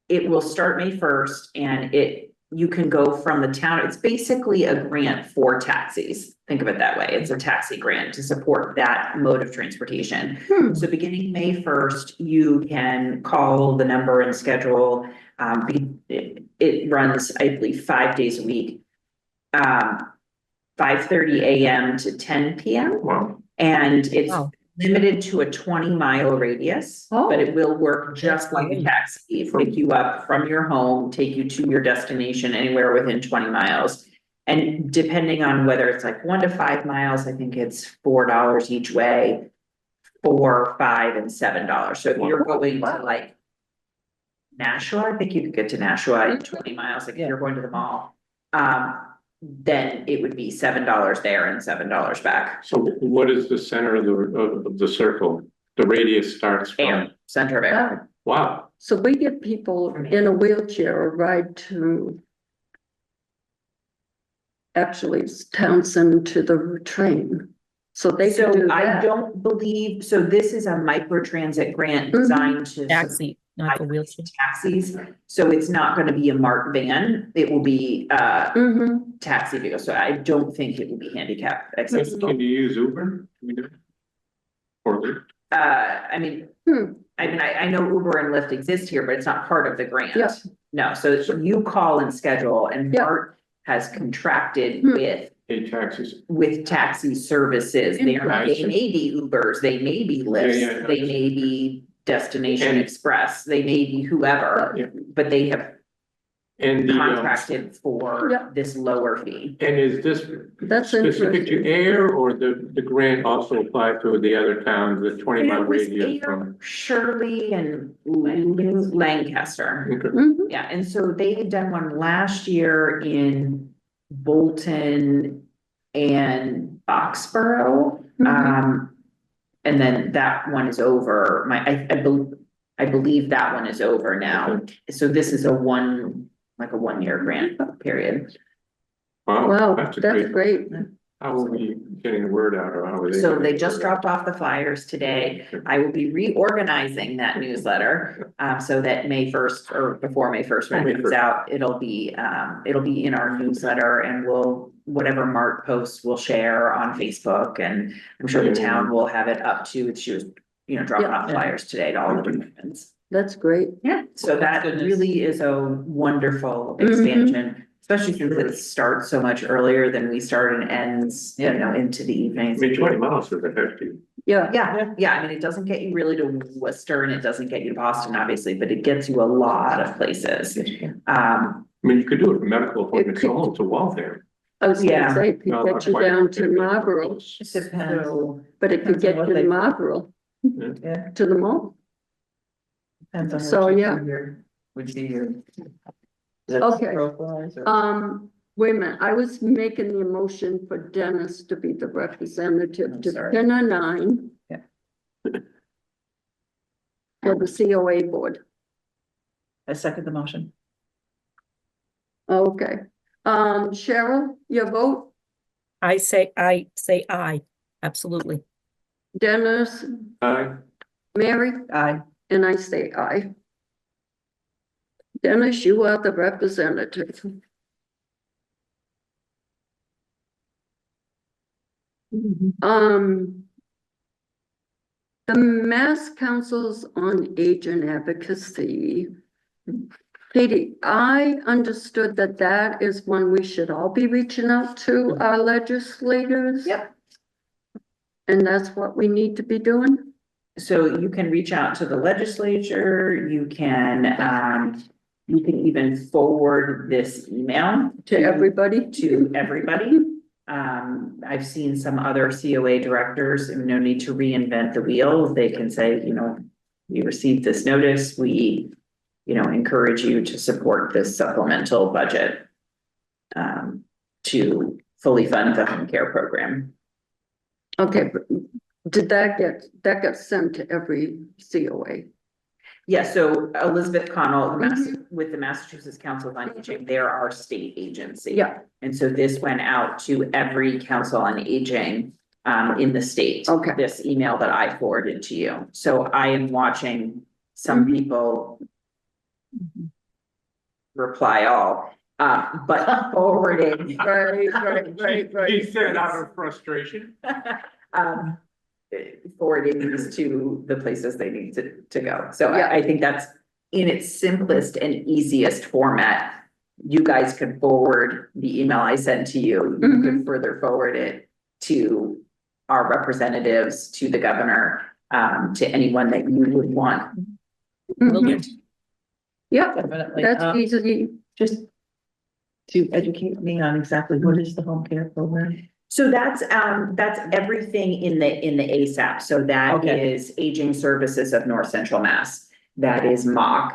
it will start May 1st and you can go from the town. It's basically a grant for taxis. Think of it that way. It's a taxi grant to support that mode of transportation. So beginning May 1st, you can call the number and schedule. It runs, I believe, 5 days a week. 5:30 a.m. to 10 p.m. Wow. And it's Wow. limited to a 20-mile radius, but it will work just like a great. taxi. Pick you up from your home, take you to your destination anywhere within 20 miles. And depending on whether it's like 1 to 5 miles, I think it's $4 each way, $4, $5, and $7. So if you're going to like Nashua, I think you could get to Nashua in 20 miles, like if you're going to the mall. Then it would be $7 there and $7 back. So what is the center of the circle? The radius starts Air, from, center of air. wow, So we give people in a wheelchair a ride to actually it's Townsend to the train. So they can So do I that. don't believe, so this is a micro transit grant designed to Taxi, not the wheelchair. taxis. So it's not gonna be a Mart van. It will be taxi vehicle. So I don't think it will be handicap accessible. can you use Uber? Can we do it? Or Lyft? I mean, I know Uber and Lyft exist here, but it's not part of the grant. Yeah. No, so you call and schedule and Yeah. Mart has contracted Hey, taxis. with taxi services. They Nice. may be Ubers, they may be Yeah, Lyfts, they may be Destination And- Express, they may be whoever, Yeah. but they have And the, contracted for Yeah. this lower fee. and is this That's specific to interesting. Ayer or the grant also apply to the other towns, the 20-mile It was radius Ayer, from? Shirley and Lancaster. Okay. Mhm. Yeah, and so they had done one last year in Bolton and Foxborough. And then that one is over. I believe that one is over now. So this is a 1-year grant period. Wow, That's a that's great, great. how are we getting the word out or how are they? So getting they the just word out? dropped off the flyers today. I will be reorganizing that newsletter, so that May 1st or before May 1st, when May it comes 1st. out, it'll be in our newsletter and whatever Mart posts we'll share on Facebook, and I'm sure the town will have it up too. She was, dropping Yeah. off flyers today to all the departments. That's great. Yeah, so that goodness. really is a wonderful Mhm. expansion, especially since it starts so much earlier than we start and ends, into the I evenings. mean, 20 miles is a hefty. Yeah, Yeah, I mean, it doesn't get you really to Worcester and it doesn't get you to Boston, obviously, but it gets you a lot of places. I mean, you could do it for medical appointments, could- almost a Waltham. I was Yeah. gonna say, it No, could not get you quite. down to Marlboro, It depends. so, but it could Depends on get what you to they- Marlboro, Yeah. to the mall. Depends on So, what yeah. would be your. Okay. Profiles or? Wait a minute, I was making the motion for Dennis to be the representative I'm to sorry. 10 or 9. Yeah. For the COA board. I second the motion. Okay, Cheryl, your vote, I say aye, absolutely. Dennis, Aye. Mary, Aye. and I say aye. Dennis, you are the representative. The Mass Councils on Aging Advocacy. Katie, I understood that that is one we should all be reaching out to our legislators. Yep. And that's what we need to be doing? So you can reach out to the legislature, you can even forward this email To everybody? to everybody. I've seen some other COA directors, no need to reinvent the wheel. They can say, you know, we received this notice, we, you know, encourage you to support this supplemental budget to fully fund the home care program. Okay, but did that get sent to every COA? Yeah, so Elizabeth Connell, with the Massachusetts Council on Aging, they're our state agency. Yeah, And so this went out to every council on aging in the state. Okay. This email that I forwarded to you. So I am watching some people reply all, but forwarding. He said out of frustration. um, Forwarding these to the places they need to go. So Yeah. I think that's in its simplest and easiest format. You guys could forward the email I sent to you. You could further forward it to our representatives, to the governor, to anyone that you would want. Will do. Yeah, Definitely. that's easy. Just to educate me on exactly what is the home care program? So that's everything in the ASAP. So that Okay. is Aging Services of North Central Mass. That is MOC,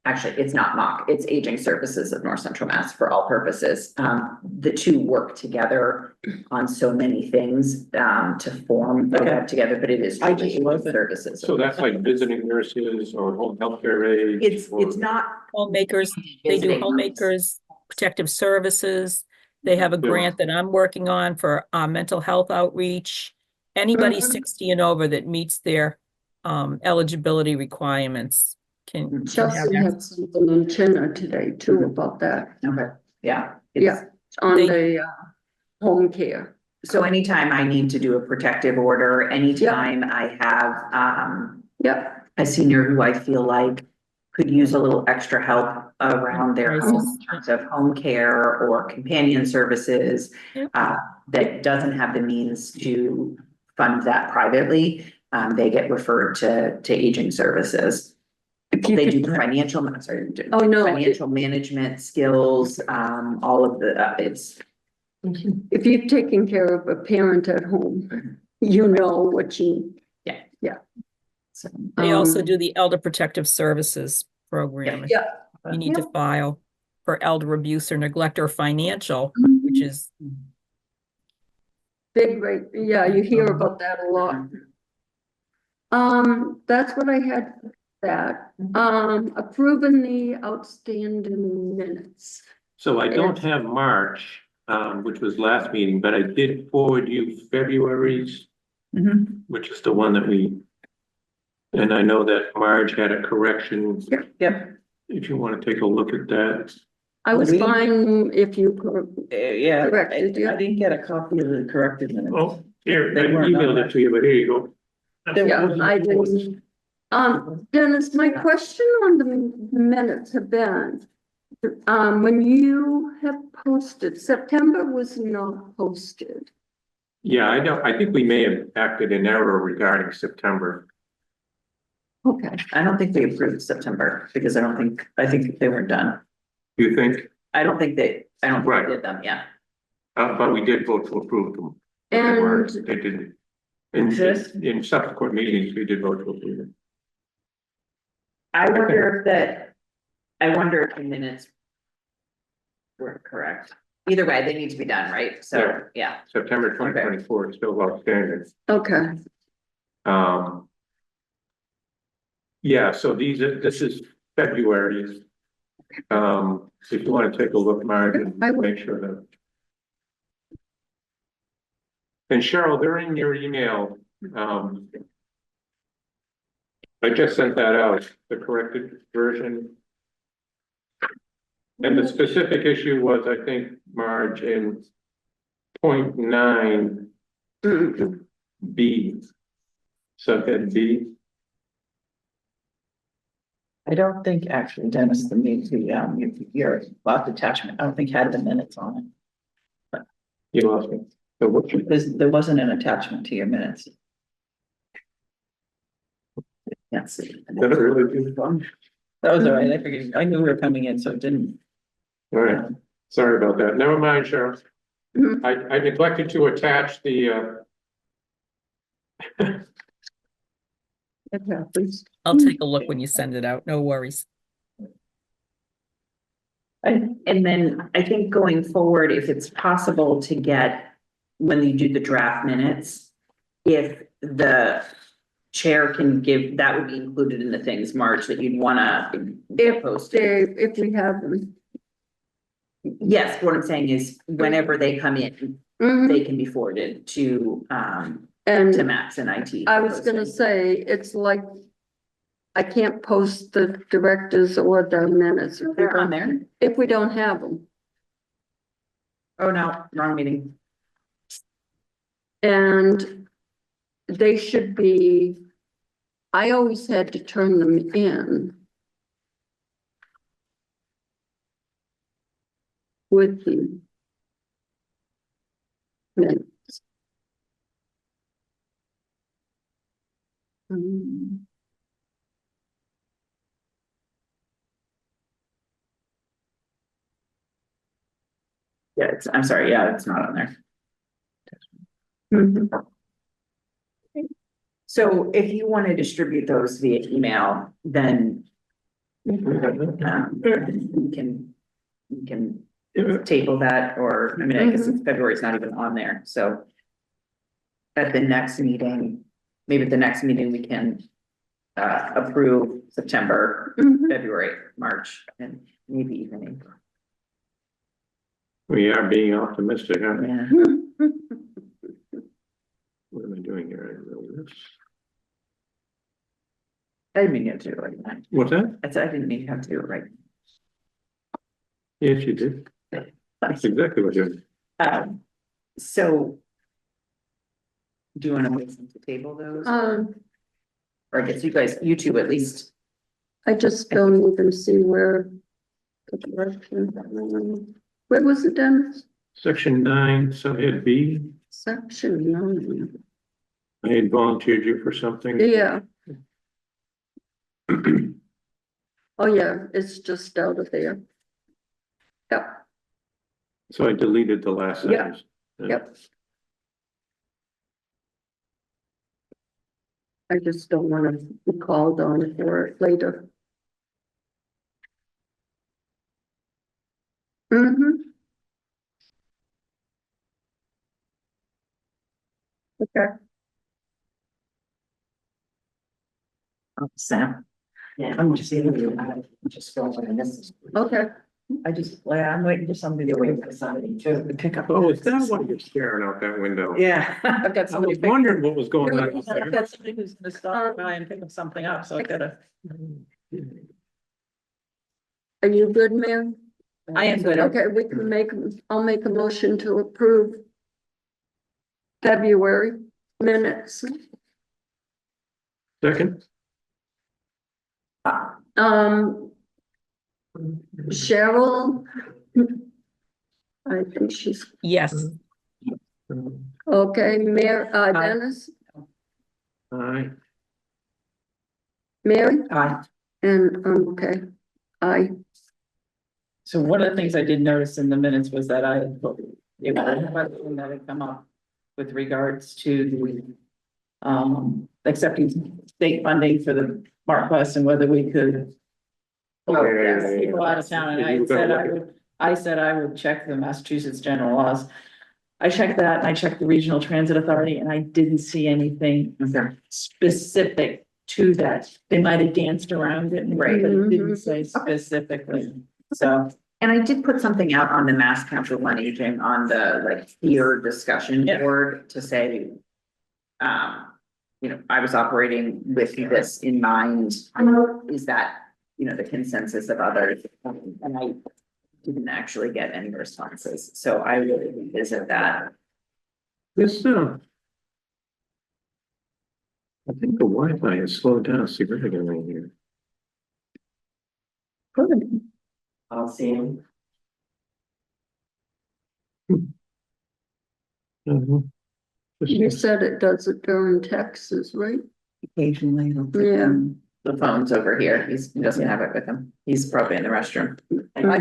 actually, it's not MOC, it's Aging Services of North Central Mass for all purposes. The two work together on so many things, to form the web together, but it is I truly just Aging wasn't- Services. So that's like visiting nurses or home healthcare aides? It's not. Homemakers, they do visiting. homemakers, protective services. They have a Yeah. grant that I'm working on for mental health outreach. Anybody Mhm. 60 and over that meets their eligibility requirements can have Chelsea had something on Chinna today too about that. Okay, yeah. Yeah, on They- the home care. So anytime I need to do a protective order, anytime I have, Yep, a senior who I feel like could use a little extra help around their home Crisis. in terms of home care or companion services, Yep. that doesn't have the means to fund that privately, they get referred to aging services. if you They do could, the financial, I'm sorry, Oh, no. financial management skills, all of the, it's, if you've taken care of a parent at home, you know what you, so. They also Um, do the Elder Protective Services program. Yeah. You need to file for elder abuse or neglect or financial, which is big rate, yeah, you hear about that a lot. That's what I had for that, approving the outstanding minutes. So I don't have March, which was last meeting, but I did forward you February's, which is the one that and I know that Marge had a correction. Yep. If you want to take a look at that. I was We- fine if you could, Yeah, Corrected, yeah. I didn't get a copy of the corrected minutes. Oh, here, I They weren't on emailed that. it to you, but here you go. yeah, I didn't. Dennis, my question on the minutes have been, when you have posted, September was not posted. Yeah, I think we may have acted in error regarding September. Okay, I don't think they approved September because I think they weren't done. You think? I don't think they Right. did them, yeah. But we did vote to approve them. But They weren't, and they didn't. This? In subsequent meetings, we did vote to approve them. I wonder if the minutes were correct. Either way, they need to be done, right? So, yeah. September 2024 is still outstanding. okay, Yeah, so this is February's. If you want to take a look, Marge, and I will. make sure that. And Cheryl, during your email, I just sent that out, the corrected version. And the specific issue was, I think, Marge, in 0.9 B, subhead B. I don't think actually, Dennis, your last attachment, I don't think had the minutes on it. You lost me. So what you, there wasn't an attachment to your minutes. Yes. that really do fun? That was all right, I figured, I knew we were coming in, so it didn't. All right, sorry about that. Never mind, Cheryl. Mhm. I neglected to attach the, It happens. I'll take a look when you send it out, no worries. And then I think going forward, if it's possible to get, when you do the draft minutes, if the chair can give, that would be included in the things, Marge, that you'd wanna If post. if we have them. Yes, what I'm saying is whenever they come in, Mhm. they can be forwarded to And Max and IT. I was gonna say, it's like, I can't post the directors or the minutes. They're on there? If we don't have them. Oh, no, wrong meeting. And they should be, I always had to turn them in. With the minutes. Um, Yeah, I'm sorry, yeah, it's not on there. mhm. So if you want to distribute those via email, then we can table that, or, I mean, I guess it's February's not even on there, so. At the next meeting, maybe at the next meeting, we can approve September, Mhm. February, March, and maybe even April. we are being optimistic, huh? Yeah. What am I doing here? I don't know this. I didn't mean you to do it like that. What's that? I said I didn't mean you have to do it right. Yes, you did. That's exactly what you're. So. Do you want to wait to table those? Or I guess you two at least. I just don't even see where. The direction. Where was it, Dennis? Section 9, subhead B. Section 9. I had volunteered you for something. Yeah. Oh, yeah, it's just out of there. Yep, So I deleted the last Yeah. sentence. yep. I just don't want to be called on for it later. Mm-hmm. Okay. Oh, Sam. Yeah, I'm just going this. Okay. I'm waiting for somebody to wait for somebody to pick up. Oh, is that why you're staring out that window? Yeah, I've got I somebody. was wondering what was going on. out I've there. got somebody who's gonna stop by and pick up something up, so I gotta. Are you good, ma'am? I am good. Okay, we can I'll make a motion to approve February minutes. Second, Cheryl. I think she's, Yes, okay, Mayor, Aye. Dennis, aye. Mary, Aye. and, okay, I, So one of the things I did notice in the minutes was that I, it was a question that had come up with regards to the. Accepting state funding for the Smart Bus and whether we could. Oh, yeah. People out of town, and I said I would check the Massachusetts general laws. I checked that, and I checked the Regional Transit Authority, and I didn't see anything specific to that. They might have danced around it, Right. but it didn't say specifically, so. And I did put something out on the Mass Council on Aging on the peer discussion Yeah. board to say. I was operating with this in mind. Is that, the consensus of others? And I didn't actually get any responses, so I really revisit that. This, I think the Wi-Fi has slowed down significantly here. I'll see. Mhm. You said it does it during Texas, right? Occasionally. he'll put Yeah. The phone's over here. He doesn't have it with him. He's probably in the restroom. I know, I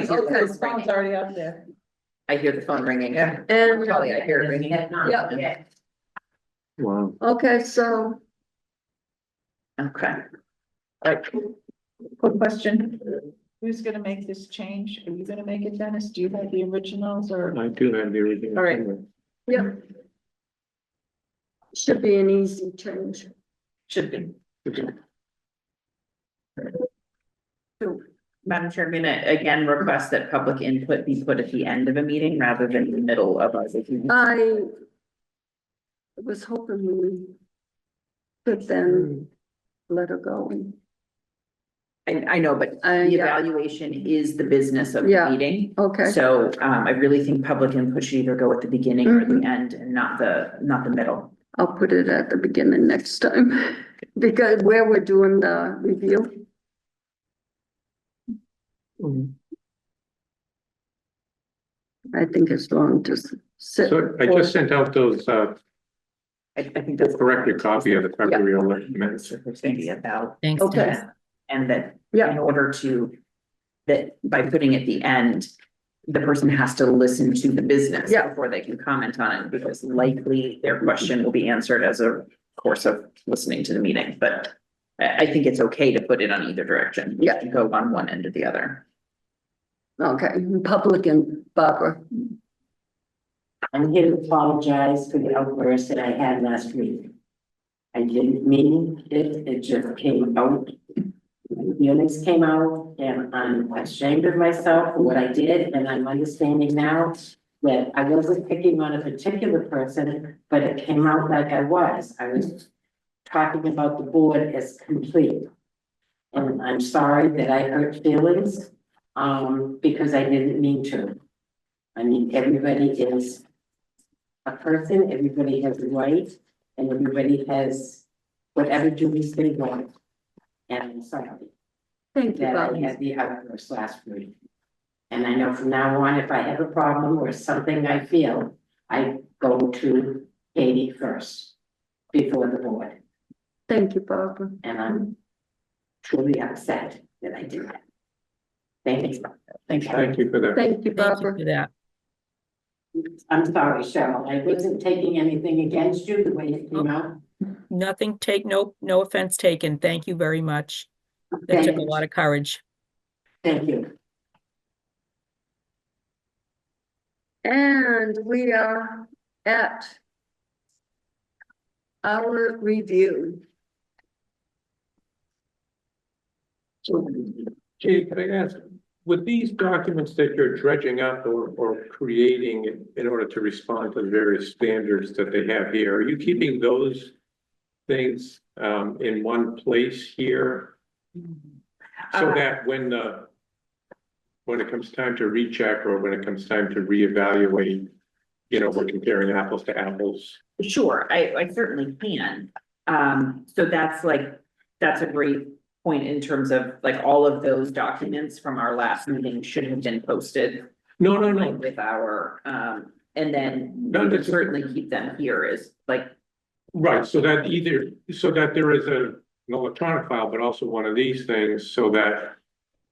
hear Okay. the phone ringing. already out there. I hear the phone ringing. Yeah. And, Probably I hear it ringing. yeah, Wow. okay, so Okay. Right. Quick question. Who's gonna make this change? Are you gonna make it, Dennis? Do you have the originals or? I do have the original. All right. yeah. Should be an easy change. Should be. Madam Chair, I'm gonna again request that public input be put at the end of a meeting rather than in the middle of our meeting. I was hoping we could then let her go. I know, but the Yeah. evaluation is the business of the Yeah. meeting. Okay, So I really think public input should either go at the beginning or the Mhm. end and not the middle. I'll put it at the beginning next time, because where we're doing the review. Mhm. I think it's wrong to sit. So I just sent out those, I think that's. corrected copy of the February 11th minutes. Maybe about. Thanks. Okay. Dennis. And that Yeah. in order to, that by putting at the end, the person has to listen to the business. Yeah. Before they can comment on it, because likely their question will be answered as a course of listening to the meeting, but I think it's okay to put it on either direction. You can go on one end or the other. Okay, public and Barbara. I'm here to apologize for the outburst that I had last week. I didn't mean it, it just came out. My feelings came out and I'm ashamed of myself for what I did, and I'm understanding now that I wasn't picking on a particular person, but it came out like I was. I was talking about the board as complete. And I'm sorry that I hurt feelings, because I didn't mean to. I mean, everybody is a person, everybody has a right, and everybody has whatever duties they want. And I'm sorry Thank you, that I Barbara. had the outburst last week. And I know from now on, if I have a problem or something I feel, I go to Katie first before the board. Thank you, Barbara. And I'm truly upset that I did that. Thank you. Thank you. Thank you for that. Thank you, Thank you Barbara. for that. I'm sorry, Cheryl. I wasn't taking anything against you the way it came out. Nothing no offense taken. Thank you very much. That took a lot of courage. Thank you. And we are at our review. So, Jay, can I ask, with these documents that you're dredging up or creating in order to respond to the various standards that they have here, are you keeping those things in one place here? So that when it comes time to recheck or when it comes time to reevaluate, we're comparing apples to apples. Sure, I certainly can. So that's a great point in terms of like all of those documents from our last meeting should have been posted. No. With our, and then No, we can that's- certainly keep them here as like, Right, so that there is an electronic file, but also one of these things so that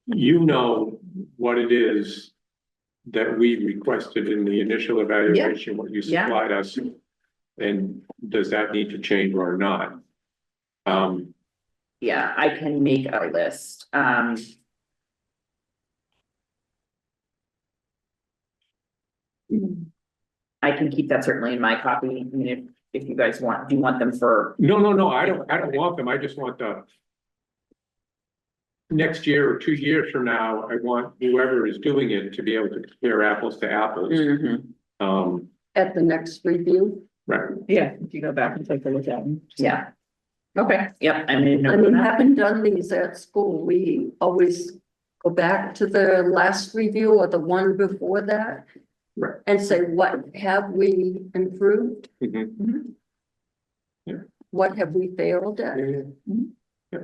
you know what it is that we requested in the initial evaluation, what you Yeah. supplied us. And does that need to change or not? yeah, I can make a list. I can keep that certainly in my copy, I mean, if you guys want, do you want them for? No, I don't want them, I just want the. Next year or 2 years from now, I want whoever is doing it to be able to compare apples to apples. At the next review. Right, Yeah, if you go back and take a look at them. Yeah. Okay, yep, I made a I note of mean, that. having done these at school, we always go back to the last review or the one before that. Right. And say, what have we improved? Mhm. What have we failed at? Yeah.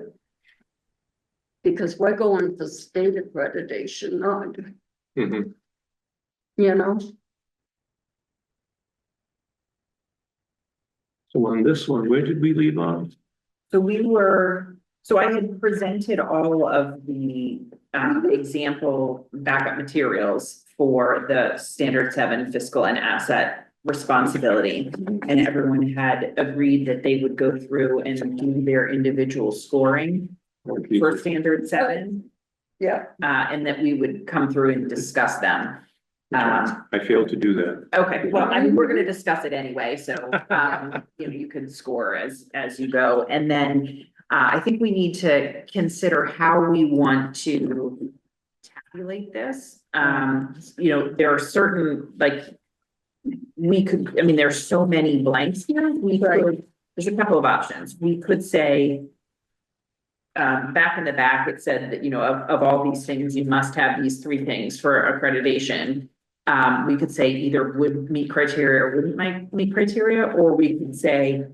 Because we're going for state accreditation, not, Mhm. you know, So on this one, where did we leave off? So I had presented all of the example backup materials for the standard 7 fiscal and asset responsibility. And everyone had agreed that they would go through and do their individual scoring for standard 7. Yeah, And that we would come through and discuss them. I failed to do that. Okay, well, I mean, we're gonna discuss it anyway, so, you can score as you go, and then, I think we need to consider how we want to tabulate this. There are certain, like, there's so many blanks here, there's a couple of options, we could say, back in the back, it said that, of all these things, you must have these 3 things for accreditation. We could say either would meet criteria or wouldn't meet criteria, or we could say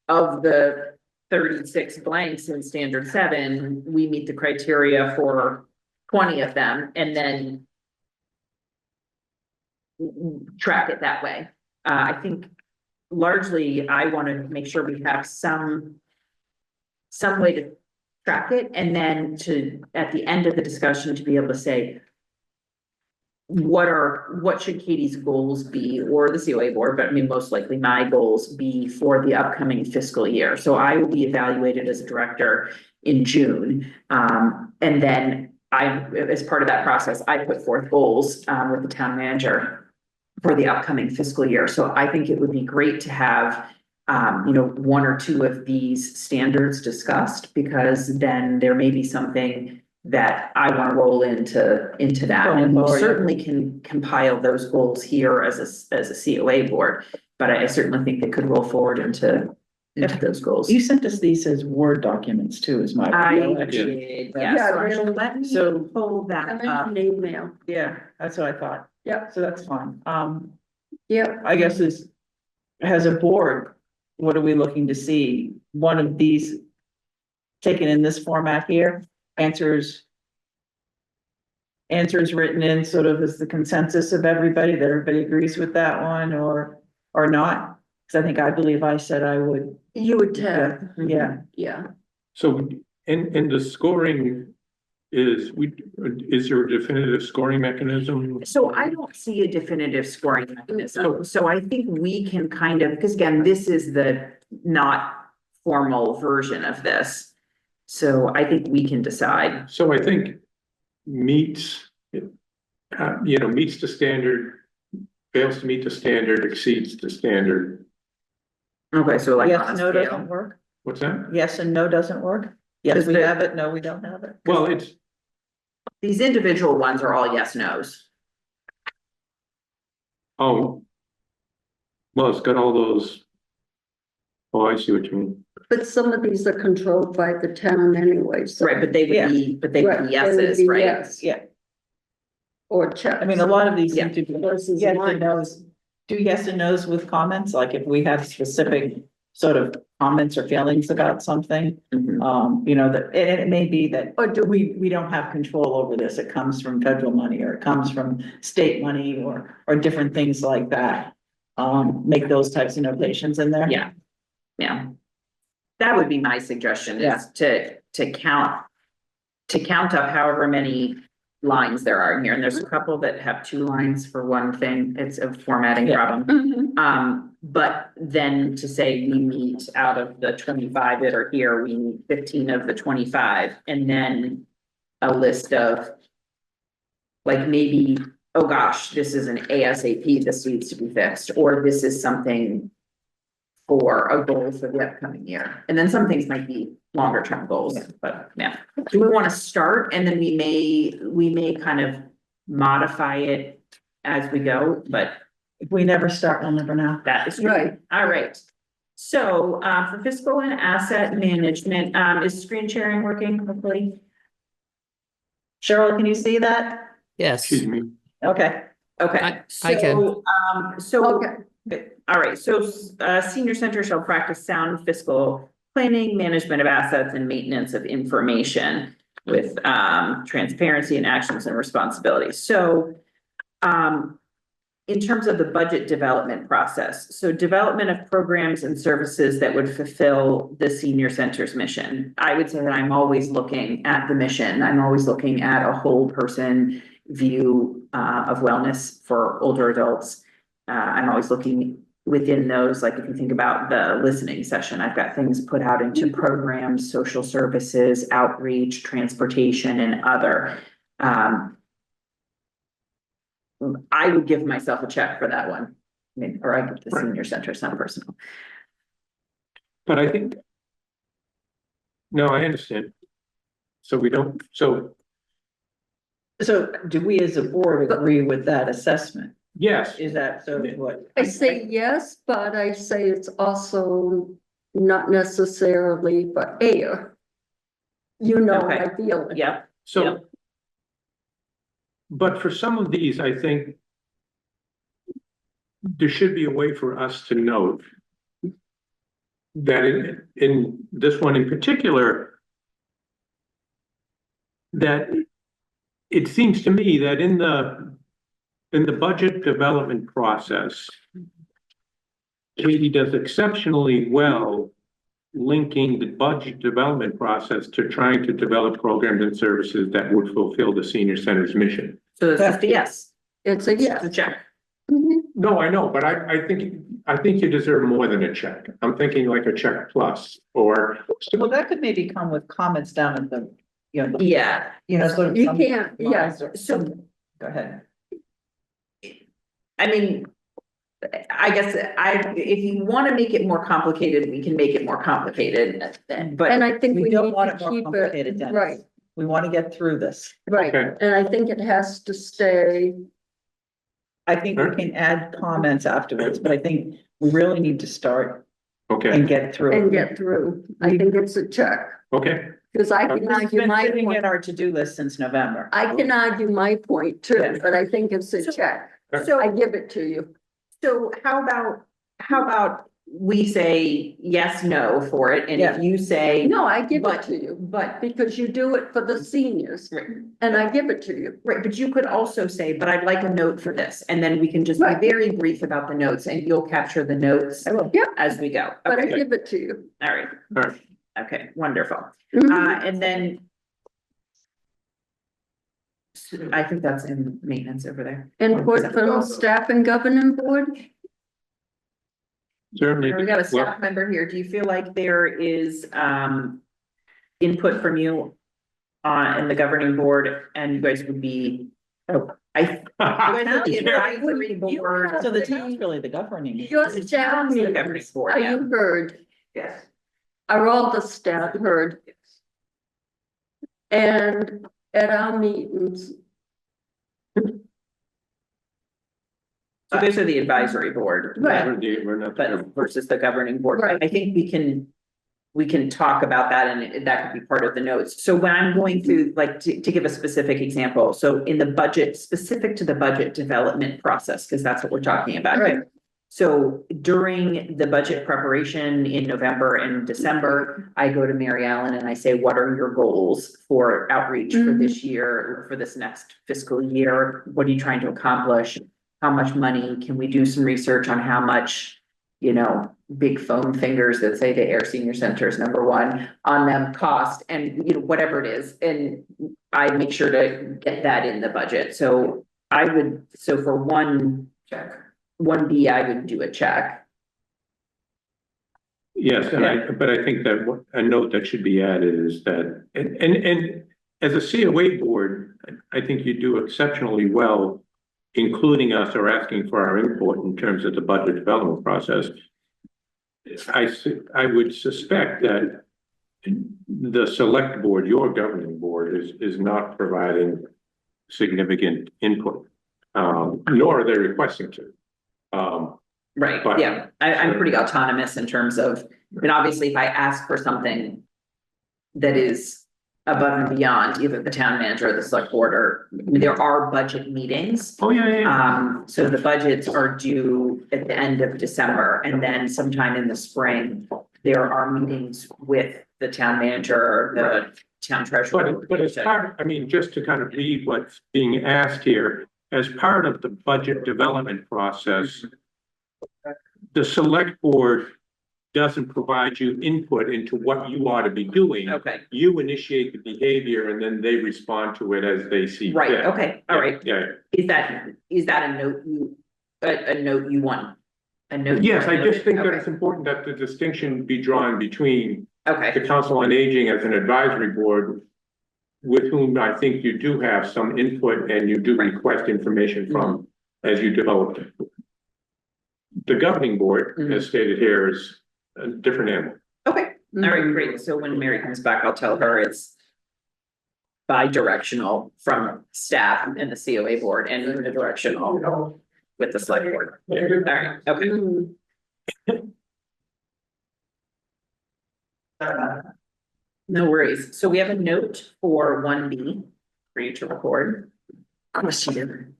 of the 36 blanks in standard 7, we meet the criteria for 20 of them, and then track it that way. I think largely I want to make sure we have some way to track it, and then at the end of the discussion, to be able to say, what should Katie's goals be, or the COA board, but I mean, most likely my goals be for the upcoming fiscal year. So I will be evaluated as a director in June. And then as part of that process, I put forth goals, with the town manager for the upcoming fiscal year. So I think it would be great to have, 1 or 2 of these standards discussed, because then there may be something that I want to roll into that. And we certainly can compile those goals here as a COA board, but I certainly think they could roll forward into those goals. You sent us these as Word documents too, is my I recollection. did, Yeah, yeah, really. so let me So- pull that I'm up. in an email. Yeah, that's what I thought. Yeah, So that's fine. yeah. I guess as a board, what are we looking to see? One of these taken in this format here, answers written in sort of as the consensus of everybody, that everybody agrees with that one or not? Because I believe I said I would. You would tell, Yeah. yeah. So in the scoring is there a definitive scoring mechanism? So I don't see a definitive scoring mechanism, so I think we can kind of, because again, this is the not formal version of this. So I think we can decide. So I think meets the standard, fails to meet the standard, exceeds the standard. Okay, so like Yes, on a no scale. doesn't work. What's that? Yes and no doesn't work. Yes, Because we the- have it. No, we don't have it. Well, it's, These individual ones are all yes, nos. well, it's got all those. Oh, I see what you mean. But some of these are controlled by the town anyway, so. Right, but they Yeah. would be, but they would Right, be they would yeses, be right? yes. Yeah. Or checks. I mean, a lot of these Yeah. seem to be Versus yes mine. and no's. Do yes and no's with comments, like if we have specific sort of comments or feelings about something. Mhm. That, and it may be that Or do we don't have control over this. It comes from federal money or it comes from state money or different things like that. Make those types of notations in there. Yeah. Yeah. That would be my suggestion, Yeah. is to count up however many lines there are in here, and there's a couple that have 2 lines for one thing, it's a formatting Yeah. problem. Mhm. But then to say we meet out of the 25 that are here, we meet 15 of the 25, and then a list of like maybe, oh gosh, this is an ASAP, this needs to be fixed, or this is something for a goal for the upcoming year. And then some things might be longer term goals, but yeah. Do we want to start, and then we may kind of modify it as we go, but If we never start, we'll never know. that is true. Right. All right. So, for fiscal and asset management, is screen sharing working hopefully? Cheryl, can you see that? Yes. Excuse me. Okay. Okay. I can. Okay, All right, so, senior center shall practice sound fiscal planning, management of assets, and maintenance of information with, transparency and actions and responsibilities. So, in terms of the budget development process, so development of programs and services that would fulfill the senior center's mission. I would say that I'm always looking at the mission. I'm always looking at a whole person view of wellness for older adults. I'm always looking within those, like if you think about the listening session, I've got things put out into programs, social services, outreach, transportation, and other. I would give myself a check for that one. I mean, or I give the senior center, it's not personal. But I think. No, I understand. So we don't, so, So do we as a board agree with that assessment? yes, Is that so what? I say yes, but I say it's also not necessarily for Ayer. You know, Okay. I feel. Yep, so. But for some of these, I think. There should be a way for us to note. That in this one in particular. That it seems to me that in the budget development process. Katie does exceptionally well linking the budget development process to trying to develop programs and services that would fulfill the senior center's mission. so it's just a yes, It's a it's yes. a check. Mhm. No, I know, but I think you deserve more than a check. I'm thinking like a check plus or. Well, that could maybe come with comments down at the, Yeah, sort of. You some can't, lines yeah. or some- Go ahead. I mean, I guess if you want to make it more complicated, we can make it more complicated, And but I think We we don't need want to it more keep complicated, it, Dennis. right, We want to get through this. right. Okay. And I think it has to stay, I think we can add comments afterwards, but I think we really need to start Okay, and get through. and get through. I think it's a check, okay, because I can It's argue been my sitting point. in our to-do list since November. I can argue my point Yeah. too, but I think it's a check. so. I give it to you. So how about we say yes, no for it, and if Yeah. you say. No, I give it But- to you, But, because you do it for the seniors, right, and I give it to you. right, but you could also say, but I'd like a note for this, and then we can just be Right. very brief about the notes, and you'll capture the notes I will. Yeah. as we go. But I Okay, give it to you. all right, all right. okay, wonderful. Mhm. And then. I think that's in maintenance over there. Input from staff and governing board? Certainly. We got a Well, staff member here. Do you feel like there is input from you in the governing board, and you guys would be, oh, I. you guys are the advisory board. So the town's really the governing. Your staff The meetings, governing board, are yeah. you heard? Yes. Are all the staff heard? And at our meetings, So those are the advisory board. Right. We're not. But versus the governing board, Right. I think we can talk about that, and that could be part of the notes. So when I'm going through, like, to give a specific example, so in the budget, specific to the budget development process, because that's what we're talking about. Right. So during the budget preparation in November and December, I go to Mary Ellen and I say, what are your goals for outreach for this year, or for this next fiscal year? What are you trying to accomplish? How much money? Can we do some research on how much, big foam fingers that say the Ayer Senior Center is number one on them cost, and, whatever it is. And I make sure to get that in the budget. So for one check, 1B, I would do a check. Yes, but I think that a note that should be added is that, and as a COA board, I think you do exceptionally well, including us or asking for our input in terms of the budget development process. I would suspect that the select board, your governing board, is not providing significant input, nor are they requesting to. Right, But- yeah, I'm pretty autonomous in terms of, obviously, if I ask for something that is above and beyond either the town manager or the select board, or there are budget meetings. Oh, yeah. So the budgets are due at the end of December, and then sometime in the spring, there are meetings with the town manager or the town treasurer. But it's hard, just to kind of read what's being asked here, as part of the budget development process, the select board doesn't provide you input into what you ought to be doing. Okay, You initiate the behavior and then they respond to it as they see fit. right, okay, all right. Yeah. Is that a note you, a note you want? A note? Yes, I just think that Okay. it's important that the distinction be drawn between Okay, the Council on Aging as an advisory board, with whom I think you do have some input and you do Right. request information from as you develop it. The governing board, as stated here, is a different animal. okay, all right, great. So when Mary comes back, I'll tell her it's bi-directional from staff and the COA board and unidirectional with the select board. All right, okay. No worries. So we have a note for 1B for you to record. Of course you did.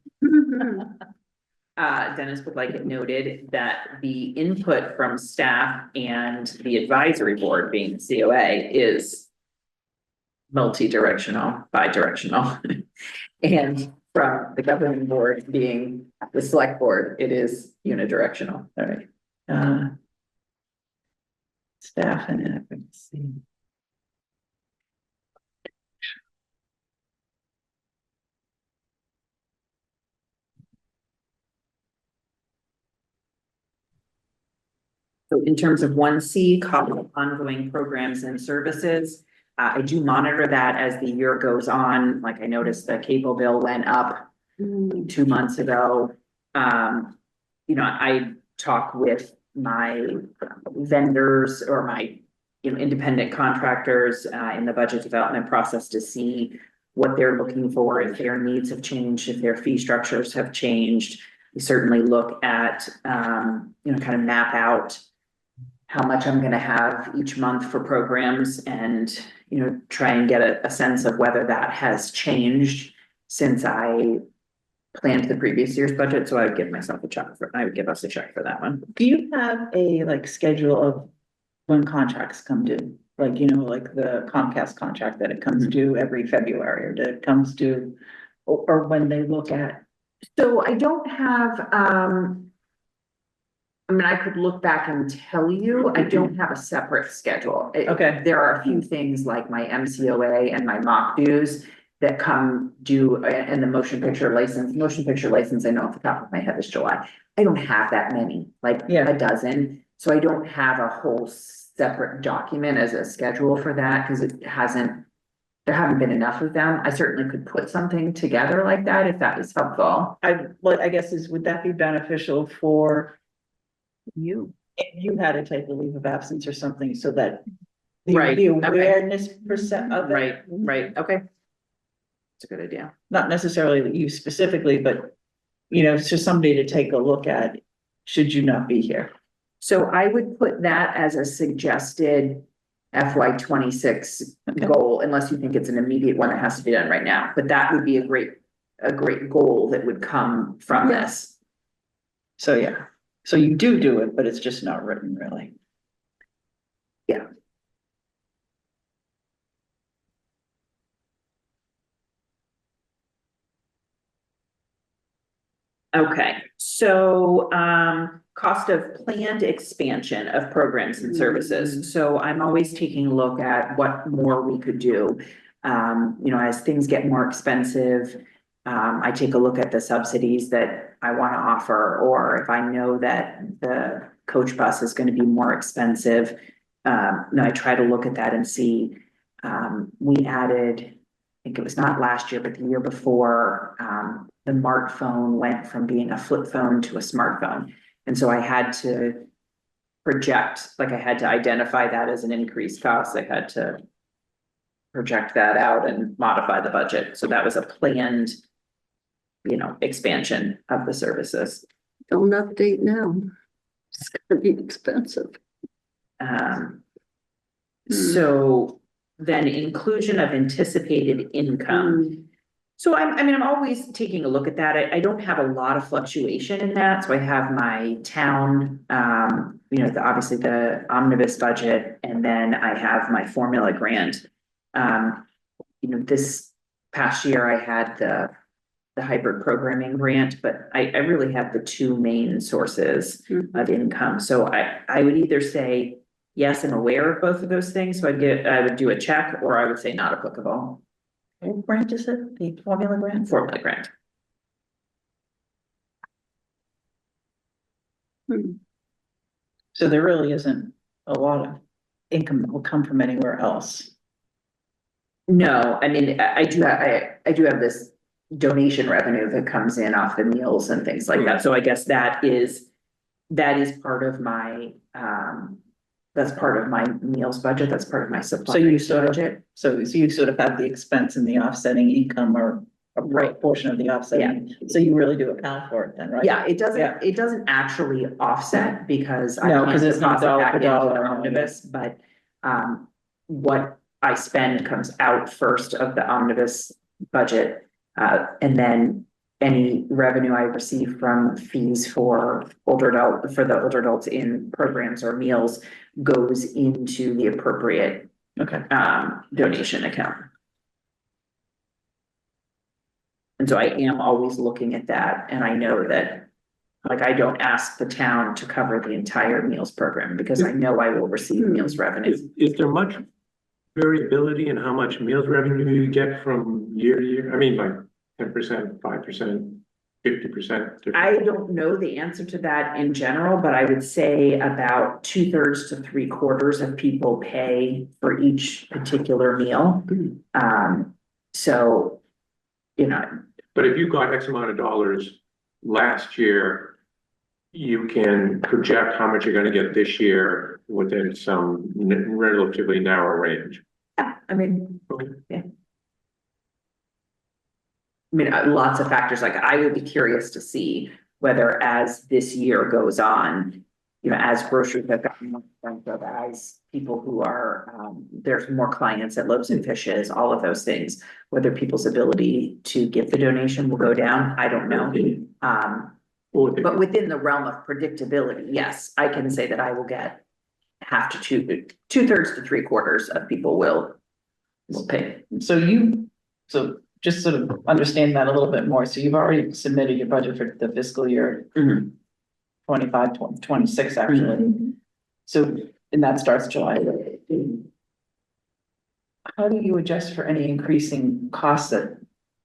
Dennis would like it noted that the input from staff and the advisory board, being the COA, is multi-directional, bi-directional. And from the governing board, being the select board, it is unidirectional. All right. Staff and advocacy. So in terms of 1C, cost of ongoing programs and services, I do monitor that as the year goes on. Like I noticed the cable bill went up 2 months ago. I talk with my vendors or my, independent contractors, in the budget development process to see what they're looking for, if their needs have changed, if their fee structures have changed. We certainly look at, kind of map out how much I'm gonna have each month for programs and, try and get a sense of whether that has changed since I planned the previous year's budget. So I would give myself a check I would give us a check for that one. Do you have a schedule of when contracts come due? Like the Comcast contract that it comes due every February, or that it comes due, or when they look at? So I don't have, I could look back and tell you, I don't have a separate schedule. Okay. There are a few things like my MCOA and my mock dues that come due, and the motion picture license, I know off the top of my head is July. I don't have that many, like Yeah. a dozen, so I don't have a whole separate document as a schedule for that, because there haven't been enough of them. I certainly could put something together like that if that is helpful. I guess would that be beneficial for you? If you had to take a leave of absence or something, so that Right, the okay. awareness percent of it. Right, okay. It's a good idea. Not necessarily you specifically, but it's just somebody to take a look at, should you not be here. So I would put that as a suggested FY 26 Okay. goal, unless you think it's an immediate one that has to be done right now, but that would be a great goal that would come from this. So, yeah, so you do it, but it's just not written really. Yeah. Okay, so, cost of planned expansion of programs and services. So I'm always taking a look at what more we could do. As things get more expensive, I take a look at the subsidies that I want to offer, or if I know that the coach bus is going to be more expensive, I try to look at that and see. We added, I think it was not last year, but the year before, the Mart phone went from being a flip phone to a smartphone. And so I had to project, I had to identify that as an increased cost. I had to project that out and modify the budget. So that was a planned, expansion of the services. Don't update now. It's gonna be expensive. So then inclusion of anticipated income. So I'm always taking a look at that. I don't have a lot of fluctuation in that. So I have my town, obviously the omnibus budget, and then I have my formula grant. This past year I had the the hybrid programming grant, but I really have the two main sources of income. So I would either say, yes, I'm aware of both of those things, so I would do a check, or I would say not applicable. What grant is it? The formula grant? Formula grant. So there really isn't a lot of income that will come from anywhere else. No, I mean, I do have this donation revenue that comes in off the meals and things like that. So I guess that is part of my, that's part of my meals budget. That's part of my supply. So you sort of, budget. so you sort of have the expense and the offsetting income, or a portion of the offsetting. So you really do account for it then, right? Yeah, Yeah. it doesn't actually offset because I No, can't 'cause it's not deposit dollar back for into dollar. the omnibus, but what I spend comes out first of the omnibus budget. And then any revenue I receive from fees for the older adults in programs or meals goes into the appropriate Okay. donation account. And so I am always looking at that, and I know that, like, I don't ask the town to cover the entire meals program because I know I will receive meals revenue. Is there much variability in how much meals revenue you get from year to year? I mean, like 10%, 5%, 50%? I don't know the answer to that in general, but I would say about 2/3 to 3/4 of people pay for each particular meal. So, you know, But if you got X amount of dollars last year, you can project how much you're gonna get this year within some relatively narrow range. yeah, I mean, Okay. lots of factors, like I will be curious to see whether as this year goes on, you know, as groceries have gotten more expensive, as people who are, there's more clients at Loaves and Fishes, all of those things, whether people's ability to give the donation will go down, I don't know. But within the realm of predictability, yes, I can say that I will get half to 2/3 to 3/4 of people will pay. So just sort of understand that a little bit more. So you've already submitted your budget for the fiscal year 25, 26, actually. So, and that starts July. How do you adjust for any increasing costs that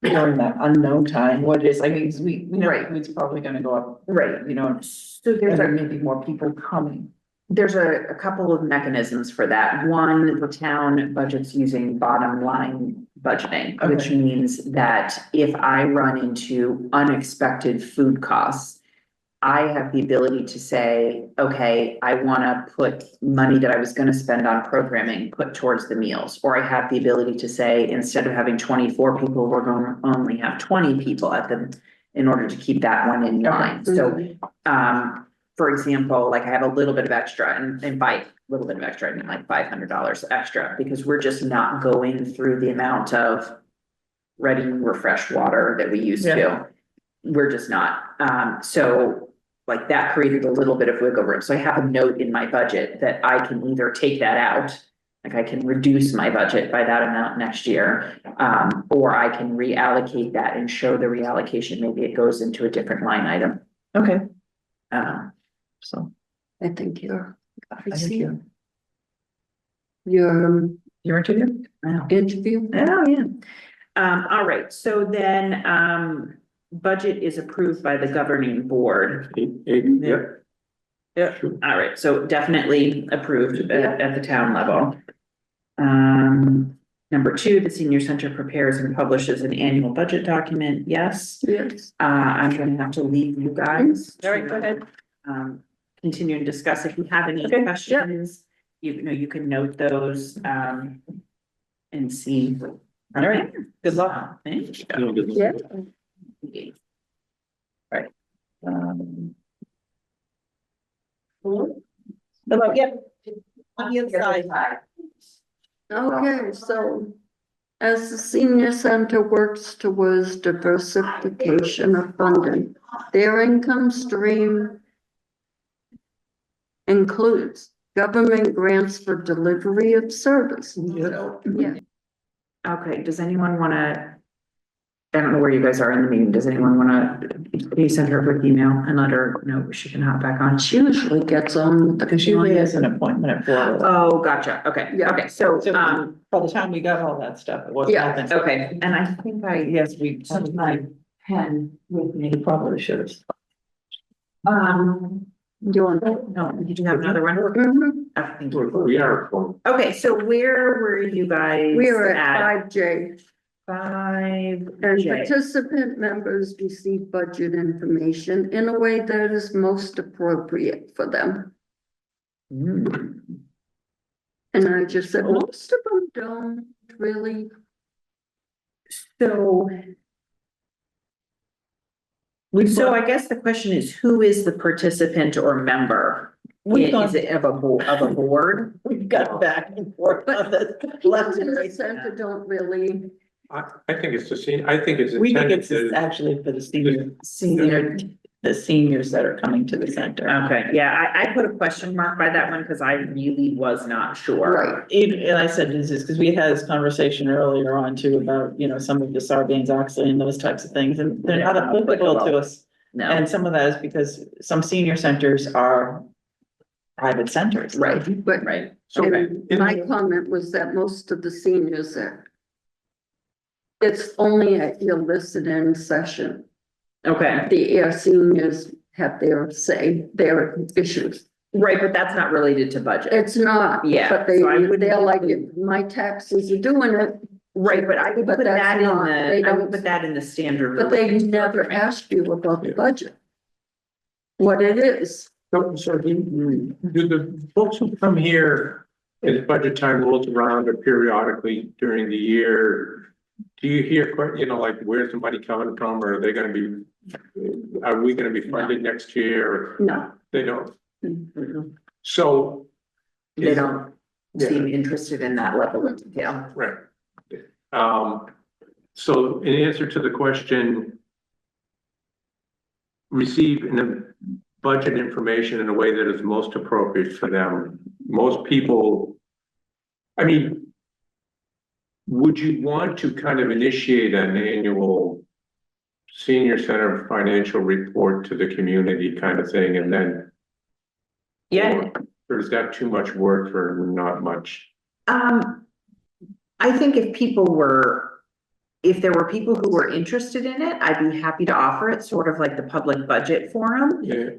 during that unknown time? What is, I mean, we know Right. it's probably gonna go up, Right. you know, So there's there may be more people coming. There's a couple of mechanisms for that. One, the town budgets using bottom line budgeting, which Okay. means that if I run into unexpected food costs, I have the ability to say, okay, I wanna put money that I was gonna spend on programming, put towards the meals. Or I have the ability to say, instead of having 24 people, we're gonna only have 20 people at them in order to keep that one in line. So, for example, like I have a little bit of extra, and by a little bit of extra, I mean like $500 extra, because we're just not going through the amount of ready and refresh water that we used to. We're just not. So like that created a little bit of wiggle room. So I have a note in my budget that I can either take that out, like I can reduce my budget by that amount next year, or I can reallocate that and show the reallocation. Maybe it goes into a different line item. Okay. So I think you're, I think you. your Your interview? interview. Oh, yeah. All right, so then, budget is approved by the governing board. Yeah. Yeah. Sure. All right, so definitely approved at the town level. Number 2, the senior center prepares and publishes an annual budget document. Yes. Yes. I'm gonna have to leave you guys. All right, go ahead. Continue and discuss. If you have any Okay, yeah. questions, you know, you can note those, and see. All right, good luck. Thank you. No, good. Yeah. Hello, yep. On the other side. Okay, so as the senior center works towards diversification of funding, their income stream includes government grants for delivery of service. Yeah. Yeah. Okay, does anyone wanna I don't know where you guys are in the meeting. Does anyone wanna, can you send her a quick email and let her know she can hop back on? She usually gets on. Because she usually has an appointment at 4. Oh, gotcha. Okay, Yeah. okay, so, So by the time we got all that stuff, it wasn't. Yeah, open. okay, and I think Yes, we have my pen with me. probably should have. You want? No, did you have another one? Mhm. I think you- We are. Okay, so where were you guys? We are at 5J. 5. And participant members receive budget information in a way that is most appropriate for them. Hmm. And I just said, most of them don't really. So. So I guess the question is, who is the participant or member? Is it of a board? We've got back and forth on the left and The right. center don't really, I think it's I think it's We think intended it's to, actually for the seniors that are coming to the center. Okay, yeah, I put a question mark by that one because I really was not sure. right, And I said this is because we had this conversation earlier on too about, some of the Sarbanes-Oxley and those types of things, and they're not applicable to us. No, And some of that is because some senior centers are private centers. right, but right. so Okay. my comment was that most of the seniors are. It's only at your listening session, Okay, the seniors have their say, their issues. right, but that's not related to budget. It's not. Yeah, But they, so I wouldn't- they're like, if my taxes are doing it, Right, but I would But put that's that in not- they the, I would don't- put that in the standard. but they release never program. ask you about the budget. What it is. so do the folks who come here, as budget time rolls around or periodically during the year, do you hear, like, where's the money coming from, or are they gonna be, are we gonna be funded next year? No. They don't, Mhm. so. They is- don't Yeah. seem interested in that level of detail. Right. So in answer to the question, receive in a budget information in a way that is most appropriate for them. Most people, I mean, would you want to kind of initiate an annual senior center financial report to the community kind of thing, and then, Yeah, or is that too much work for not much? I think if there were people who were interested in it, I'd be happy to offer it, sort of like the public budget forum. Yeah,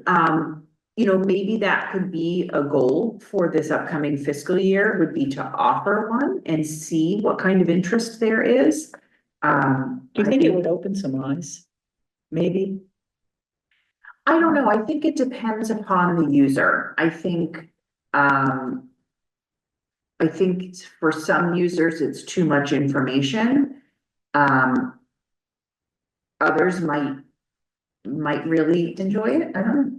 Maybe that could be a goal for this upcoming fiscal year, would be to offer one and see what kind of interest there is. Do you think it would open some eyes? Maybe? I don't know, I think it depends upon the user, I think for some users, it's too much information. Others might really enjoy it, I don't know.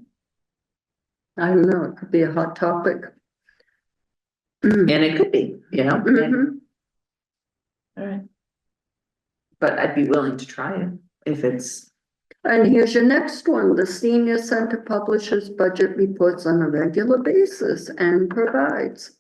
I don't know, it could be a hot topic. And it could be, Mhm. All right. but I'd be willing to try it if it's, And here's your next one. The senior center publishes budget reports on a regular basis and provides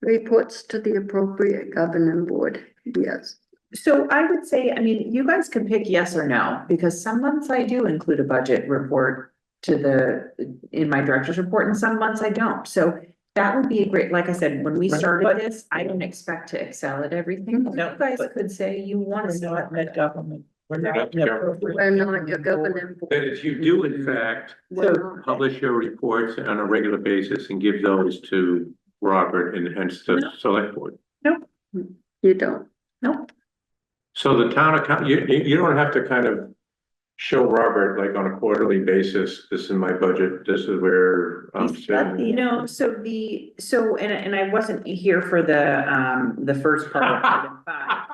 reports to the appropriate governing board. Yes. so I would say, I mean, you guys can pick yes or no, because some months I do include a budget report in my director's report, and some months I don't, so that would be a great, like I said, when we started this, I don't expect to excel at everything. No, You guys but- could say you want to. We're not med government. We're not. not government. We're not your governing board. that is, you do in fact We're not. publish your reports on a regular basis and give those to Robert and hence the select board. You don't. Nope. So the town account, you don't have to kind of show Robert like on a quarterly basis, this is my budget, this is where I'm sitting. And I wasn't here for the first part of item 5.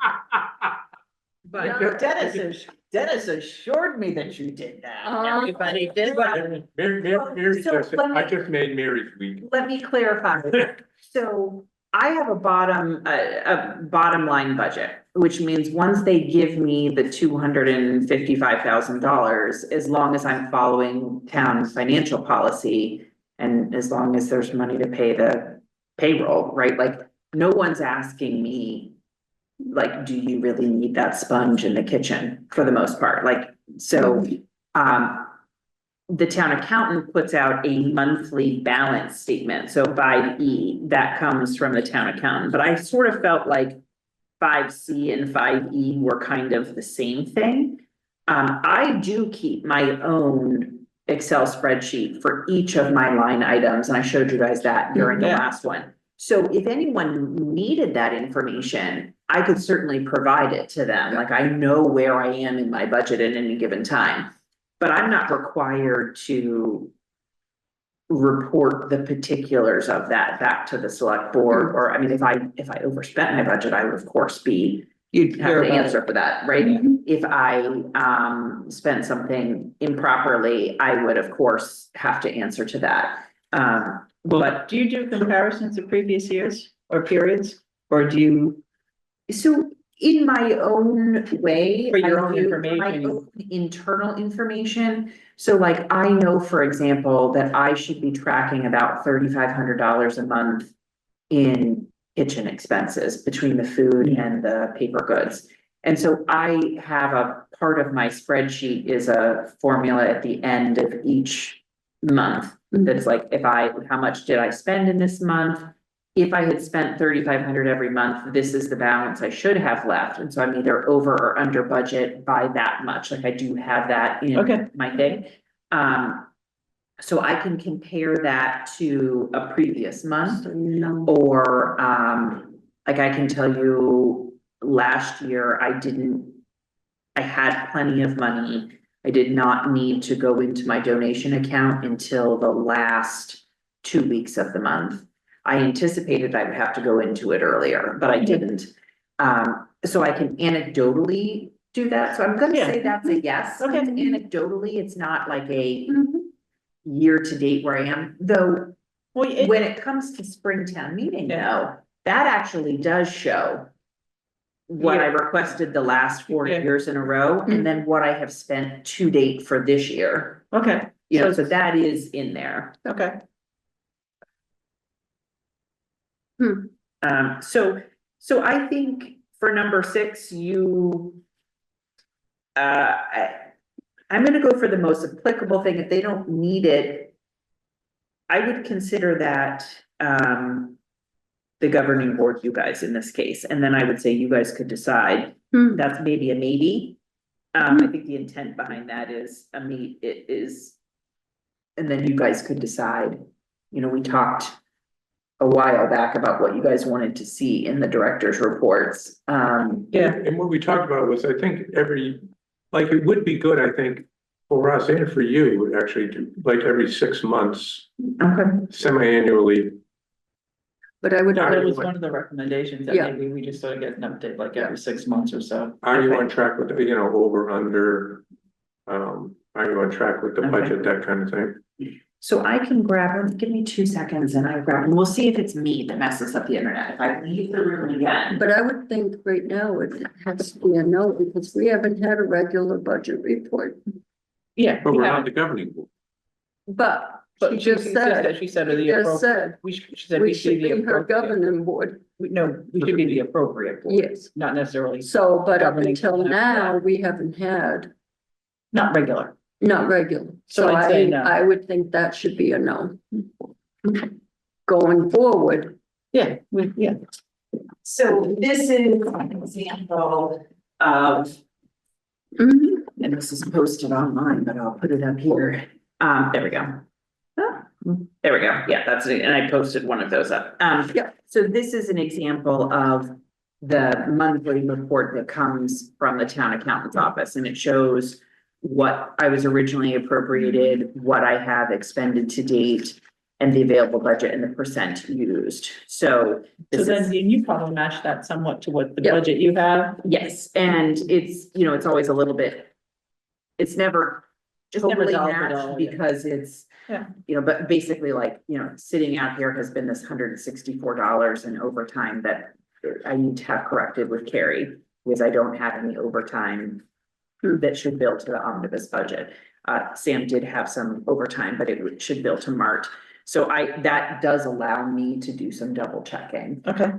But Dennis assured me that you did that. Everybody did. Mary So just, let me- I just made Mary's week. let me clarify. So I have a bottom line budget, which means once they give me the $255,000, as long as I'm following town financial policy and as long as there's money to pay the payroll, right? Like, no one's asking me like, do you really need that sponge in the kitchen for the most part? Like, so, the town accountant puts out a monthly balance statement, so 5E, that comes from the town accountant, but I sort of felt like 5C and 5E were kind of the same thing. I do keep my own Excel spreadsheet for each of my line items, and I showed you guys that during the Yeah. last one. So if anyone needed that information, I could certainly provide it to them, like I know where I am in my budget at any given time. But I'm not required to report the particulars of that back to the select board, or, I mean, if I overspent my budget, I would of course You'd have hear to about it. answer for that, right? Mhm. If I spent something improperly, I would of course have to answer to that. But do you do comparisons of previous years or periods? Or do you, So in my own way. For your I own do My information. own internal information. So like, I know, for example, that I should be tracking about $3,500 a month in kitchen expenses between the food and the paper goods. And so I have a part of my spreadsheet is a formula at the end of each month. That's like, how much did I spend in this month? If I had spent 3,500 every month, this is the balance I should have left. And so I'm either over or under budget by that much. Like I do have that Okay. in my thing. So I can compare that to a previous month, No. or like I can tell you last year I had plenty of money. I did not need to go into my donation account until the last 2 weeks of the month. I anticipated I would have to go into it earlier, but I didn't. So I can anecdotally do that. So I'm gonna Yeah. say that's a yes. Okay. Anecdotally, it's not like a Mhm. year to date where I am, though. well, When it comes to Springtown meeting Yeah. though, that actually does show what I requested the last 4 Yeah. years in a row, and then what I have spent to date for this year. okay, You know, so that is in there. okay. So I think for number 6, I'm gonna go for the most applicable thing. If they don't need it, I would consider that, the governing board, you guys in this case, and then I would say you guys could decide. Hmm. That's maybe a maybe. I think the intent behind that is it is. And then you guys could decide, you know, we talked a while back about what you guys wanted to see in the director's reports. Yeah. And what we talked about was, I think it would be good, I think, for us and for you, actually, to like every 6 months, Okay. semi-annually. But I would, Yeah. That was one of the recommendations, that Yeah. maybe we just sort of get an update like every 6 months or so. Are you Okay. on track with, over, under? Are you on track with the Okay. budget, that kind of thing? So I can grab them, give me 2 seconds and I grab them. We'll see if it's me that messes up the internet. If I leave the room again. but I would think right now it has to be a no, because we haven't had a regular budget report. Yeah. But we're yeah. on the governing board. But But she just said, she said she the just appropriate, said, she said we should the be her appropriate. governing board. No, we should be the appropriate board, Yes. not necessarily, So, but up Governing until board, now, yeah. we haven't had, not regular. not regular. So So I'd say no. I would think that should be a no. Going forward, Yeah, yeah. So this is an example of, mhm, and this is posted online, but I'll put it up here. There we go. There we go. Yeah, that's it. And I posted one of those up. Yeah. So this is an example of the monthly report that comes from the town accountant's office, and it shows what I was originally appropriated, what I have expended to date, and the available budget and the percent used. So So this then is, you probably match that somewhat to what the Yeah. budget you have. yes, and it's, it's always a little bit, it's never It's never totally dollar for matched dollar, yeah. because it's, Yeah. but basically like, sitting out here has been this $164 in overtime that I need to have corrected with Carrie, because I don't have any overtime that should bill to the omnibus budget. Sam did have some overtime, but it should bill to Mart. So that does allow me to do some double checking. Okay.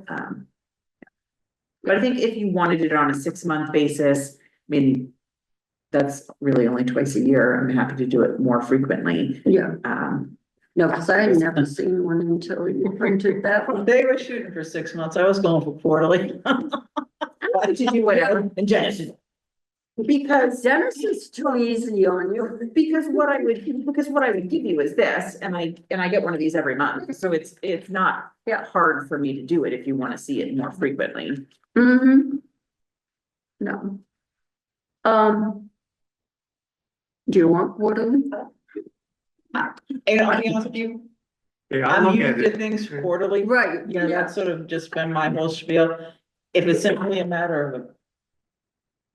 But I think if you wanted it on a 6-month basis, I mean, that's really only twice a year. I'm happy to do it more frequently. Yeah, Um, no, because I had never seen one until you printed that one. They were shooting for 6 months. I was going for quarterly. I'm happy to do whatever. And Janice, Because Dennis is too easy on you. Because what I would give you is this, and I get one of these every month, so it's not Yeah. hard for me to do it if you want to see it more frequently. Mm-hmm. No. Do you want quarterly? and I'll be honest with you, Yeah, I'll I'm look used at to it. things quarterly. Right, You know, yeah. that's sort of just been my whole spiel. If it's simply a matter of a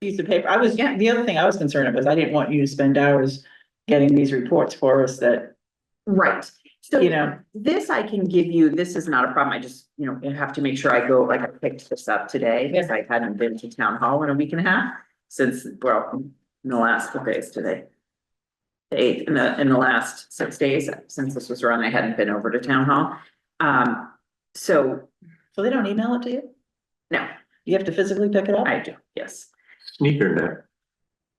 piece of paper, the other thing I was concerned about is I didn't want you to spend hours getting these reports for us that, Right, so you know, this I can give you, this is not a problem, I just, I have to make sure I go, like, I picked this up today, because I hadn't been to town hall in a week and a half. Since, well, in the last, what day is today? The 8th, in the last 6 days, since this was run, I hadn't been over to town hall. So, so they don't email it to you? no, You have to physically pick it up? I do, yes. Sneaker net,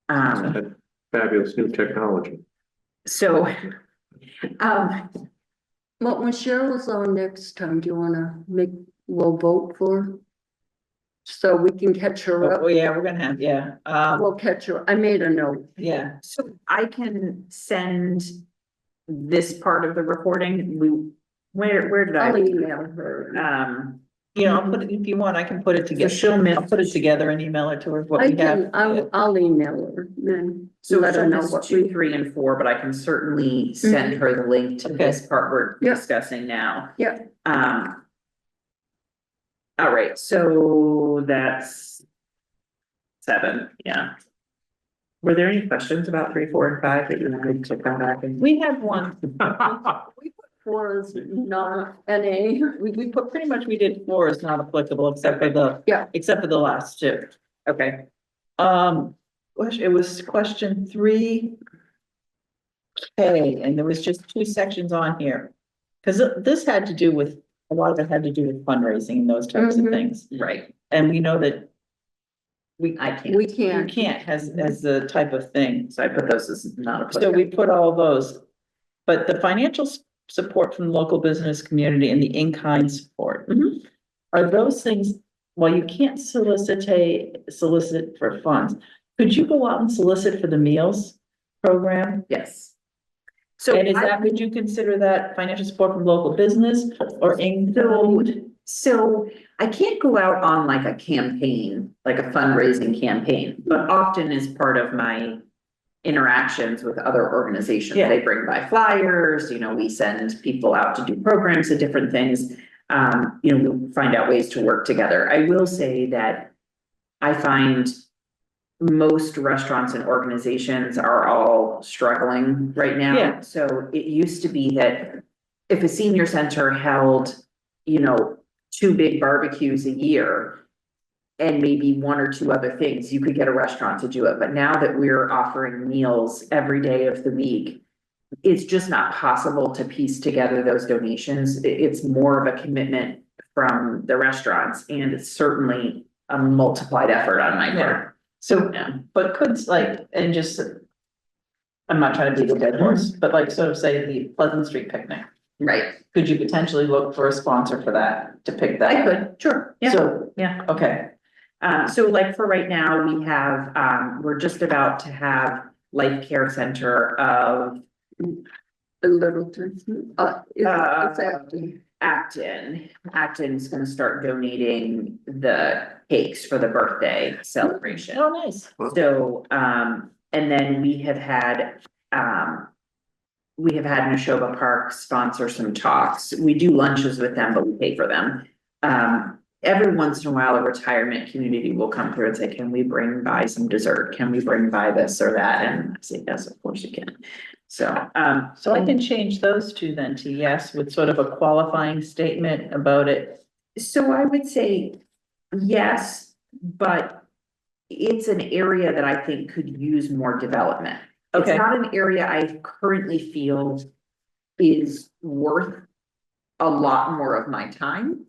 Um, fabulous new technology. so, Well, when Cheryl's on next time, do you wanna we'll vote for her? So we can catch her Oh, up. yeah, we're gonna have, yeah, We'll catch her. I made a note. yeah. so I can send this part of the recording, where did I'll I? email her. You know, I'll put it, if you want, I can put it So together. she'll miss. I'll put it together and email it to her, what I we have. can, I'll email her then. So let her send know us what 2, we. 3, and 4, but I can certainly send her the link to Okay. this part we're Yeah. discussing now. Yeah. All right, so that's 7, yeah. Were there any questions about 3, 4, and 5 that you wanted to come back and? We have one, Four is not NA. we put, pretty much we did 4 is not applicable except for Yeah. the last 2. Okay, It was question 3. Okay, and there was just 2 sections on here. Cause this had to do with, a lot of it had to do with fundraising and those types of Mhm. things. right, And we know that I can't, We you can't. can't as the type of thing. so I put those as not So we applicable. put all those, but the financial support from the local business community and the in-kind support. Mhm. Are those things, well, you can't solicit for funds. Could you go out and solicit for the meals program? Yes. So And is I- that, would you consider that financial support from local business or in-kind? So I can't go out on like a campaign, like a fundraising campaign, but often as part of my interactions with other organizations, Yeah. they bring by flyers, we send people out to do programs and different things. We find out ways to work together. I will say that I find most restaurants and organizations are all struggling right now. Yeah. So it used to be that if a senior center held, 2 big barbecues a year and maybe 1 or 2 other things, you could get a restaurant to do it. But now that we're offering meals every day of the week, it's just not possible to piece together those donations. It's more of a commitment from the restaurants, and it's certainly a multiplied effort on my part. So, Yeah. but could and just, I'm not trying to beat a dead horse, but like sort of say the Pleasant Street picnic. Right, Could you potentially look for a sponsor for that, to pick that? I could, sure, yeah, So, yeah. okay, So like for right now, we have, we're just about to have Life Care Center of A little, it's Acton. Acton's gonna start donating the cakes for the birthday celebration. oh, nice. So, and then we have had Neshoba Park sponsor some talks. We do lunches with them, but we pay for them. Every once in a while, a retirement community will come through and say, can we bring by some dessert? Can we bring by this or that? And I say, yes, of course you can. So, So I can change those 2 then to yes, with sort of a qualifying statement about it. so I would say yes, but it's an area that I think could use more development. It's Okay. not an area I currently feel is worth a lot more of my time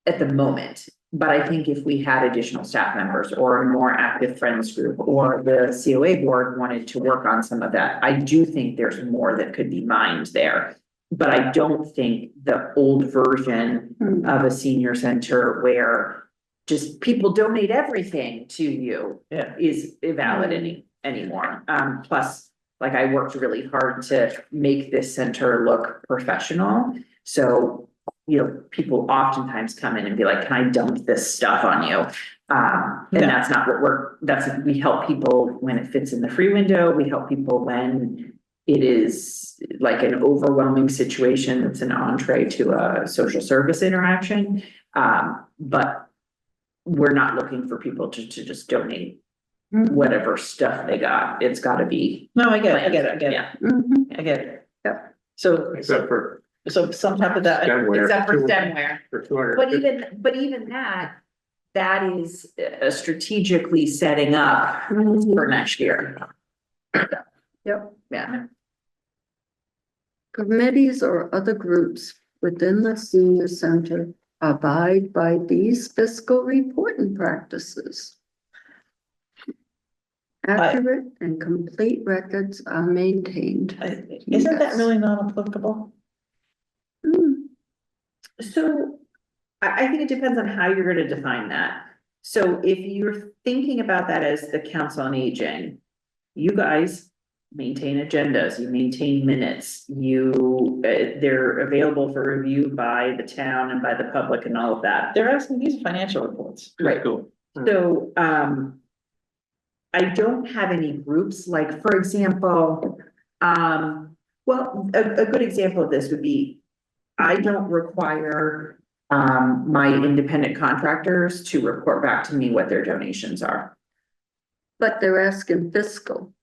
at the moment. But I think if we had additional staff members or a more active friends group or the COA board wanted to work on some of that, I do think there's more that could be mined there. But I don't think the old version of a senior center where just people donate everything to you Yeah. is invalid anymore. Plus, like I worked really hard to make this center look professional. So, you know, people oftentimes come in and be like, can I dump this stuff on you? And Yeah. that's not what we help people when it fits in the free window. We help people when it is like an overwhelming situation that's an entree to a social service interaction. But we're not looking for people to just donate whatever stuff they got. It's gotta be. No, I get it, Yeah. I get it. Yep. So, Except for so some type of that, stemware. Except for stemware. For 250. But even that is strategically setting up for next year. Yep. Yeah. Committees or other groups within the senior center abide by these fiscal reporting practices. Accurate and complete records are maintained. isn't that Yes. really not applicable? Hmm. So I think it depends on how you're gonna define that. So if you're thinking about that as the council on aging, you guys maintain agendas, you maintain minutes, they're available for review by the town and by the public and all of that. They're asking these financial reports. Right. Cool. So, I don't have any groups, like, for example, well, a good example of this would be, I don't require my independent contractors to report back to me what their donations are. But they're asking fiscal.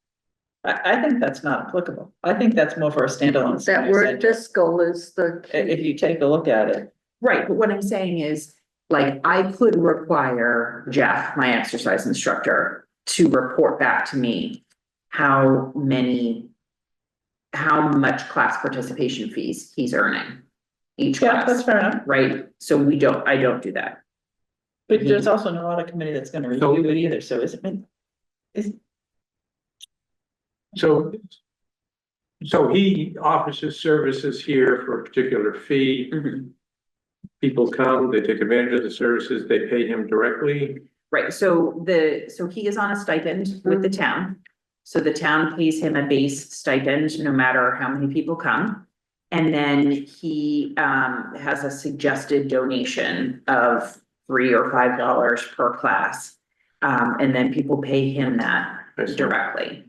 I think that's not applicable. I think that's more for a standalone. That senior word center. fiscal is the If key. you take a look at it, Right, but what I'm saying is, like, I could require Jeff, my exercise instructor, to report back to me how much class participation fees he's earning each yeah, that's class, fair enough. right? So I don't do that. But there's also no audit committee that's gonna review it either, so So he offers his services here for a particular fee. Mhm. People come, they take advantage of the services, they pay him directly. Right, so he is on a stipend with the town. So the town pays him a base stipend no matter how many people come. And then he has a suggested donation of $3 or $5 per class. And then people pay him that I see. directly.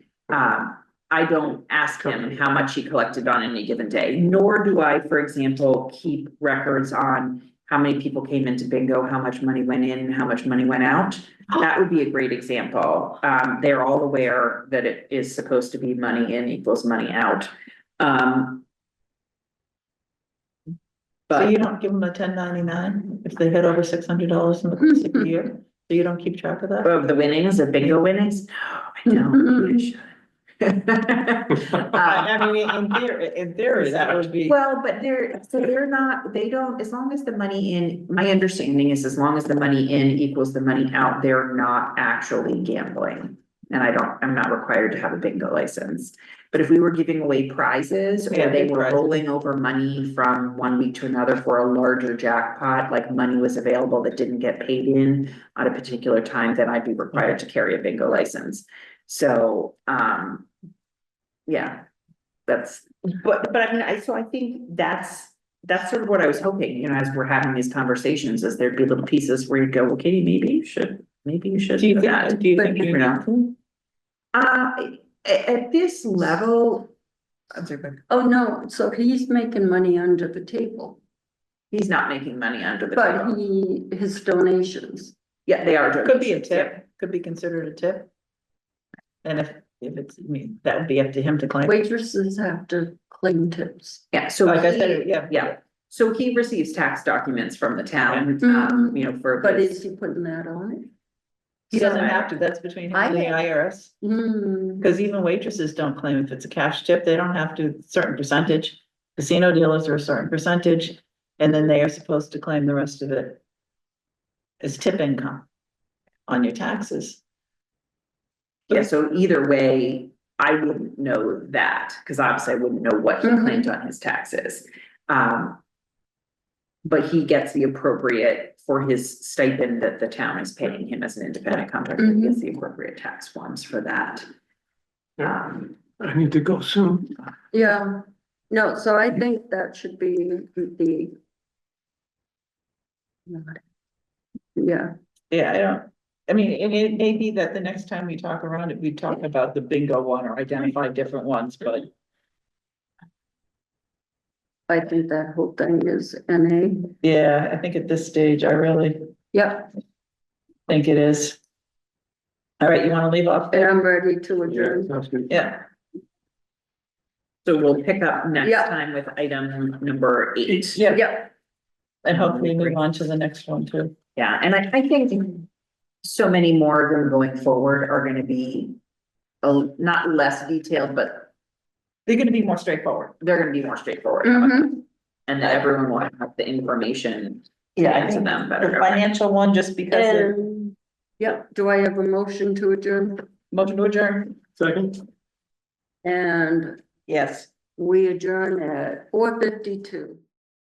I don't ask him how much he collected on any given day, nor do I, for example, keep records on how many people came into bingo, how much money went in, how much money went out. That would be a great example. They're all aware that it is supposed to be money in equals money out. So But you don't give them a 1099 if they hit over $600 in the course of the year? So you don't keep track of that? of the winnings, of bingo winnings, no, I don't. I should. I mean, in theory, that would be. Well, but they're not, they don't, as long as the money in, my understanding is as long as the money in equals the money out, they're not actually gambling. And I'm not required to have a bingo license. But if we were giving away prizes or Yeah, they big were prizes. rolling over money from one week to another for a larger jackpot, like money was available that didn't get paid in at a particular time, then I'd be required to carry a bingo license. So, yeah, but I mean, I think that's sort of what I was hoping, you know, as we're having these conversations, is there'd be little pieces where you go, okay, maybe you should Do you do that. think, do you But, think you you need know, to? at this level, Oh, no, so he's making money under the table, he's not making money under the but table. his donations. Yeah, they are. Could be a donations, yeah. tip, could be considered a tip. And if it's, I mean, that would be up to him to claim. Waitresses have to claim tips. Yeah, so Like I he- said, yeah. yeah. So he receives tax documents from the town, Mhm. you know, for. But this- is he putting that on it? He doesn't So- have to, that's between him and the IRS. Hmm. Because even waitresses don't claim if it's a cash tip, they don't have to, certain percentage. Casino dealers are a certain percentage, and then they are supposed to claim the rest of it. as tip income on your taxes. Yeah, so either way, I wouldn't know that, because obviously I wouldn't know what he Mhm. claimed on his taxes. But he gets the appropriate for his stipend that the town is paying him as an independent contractor, he gets the appropriate tax forms for that. I need to go soon. Yeah, no, so I think that should be the. Yeah, Yeah, I mean, it may be that the next time we talk around it, we talk about the bingo one or identify different ones, but I think that whole thing is NA. yeah, I think at this stage, I really Yep, think it is. All right, you wanna leave off and there? I'm ready to Yeah, adjourn. sounds good. Yeah, So we'll pick up next Yeah. time with item number 8. yeah, Yep, and hopefully move on to the next one too. Yeah, and I think so many more of them going forward are gonna be not less detailed, but They're gonna be more straightforward. they're gonna be more straightforward. mhm, And that everyone will have the information to Yeah, I answer think them the better. financial one, just because of and, yep, do I have a motion to adjourn? motion to adjourn, Second? And yes. we adjourn at 4:52.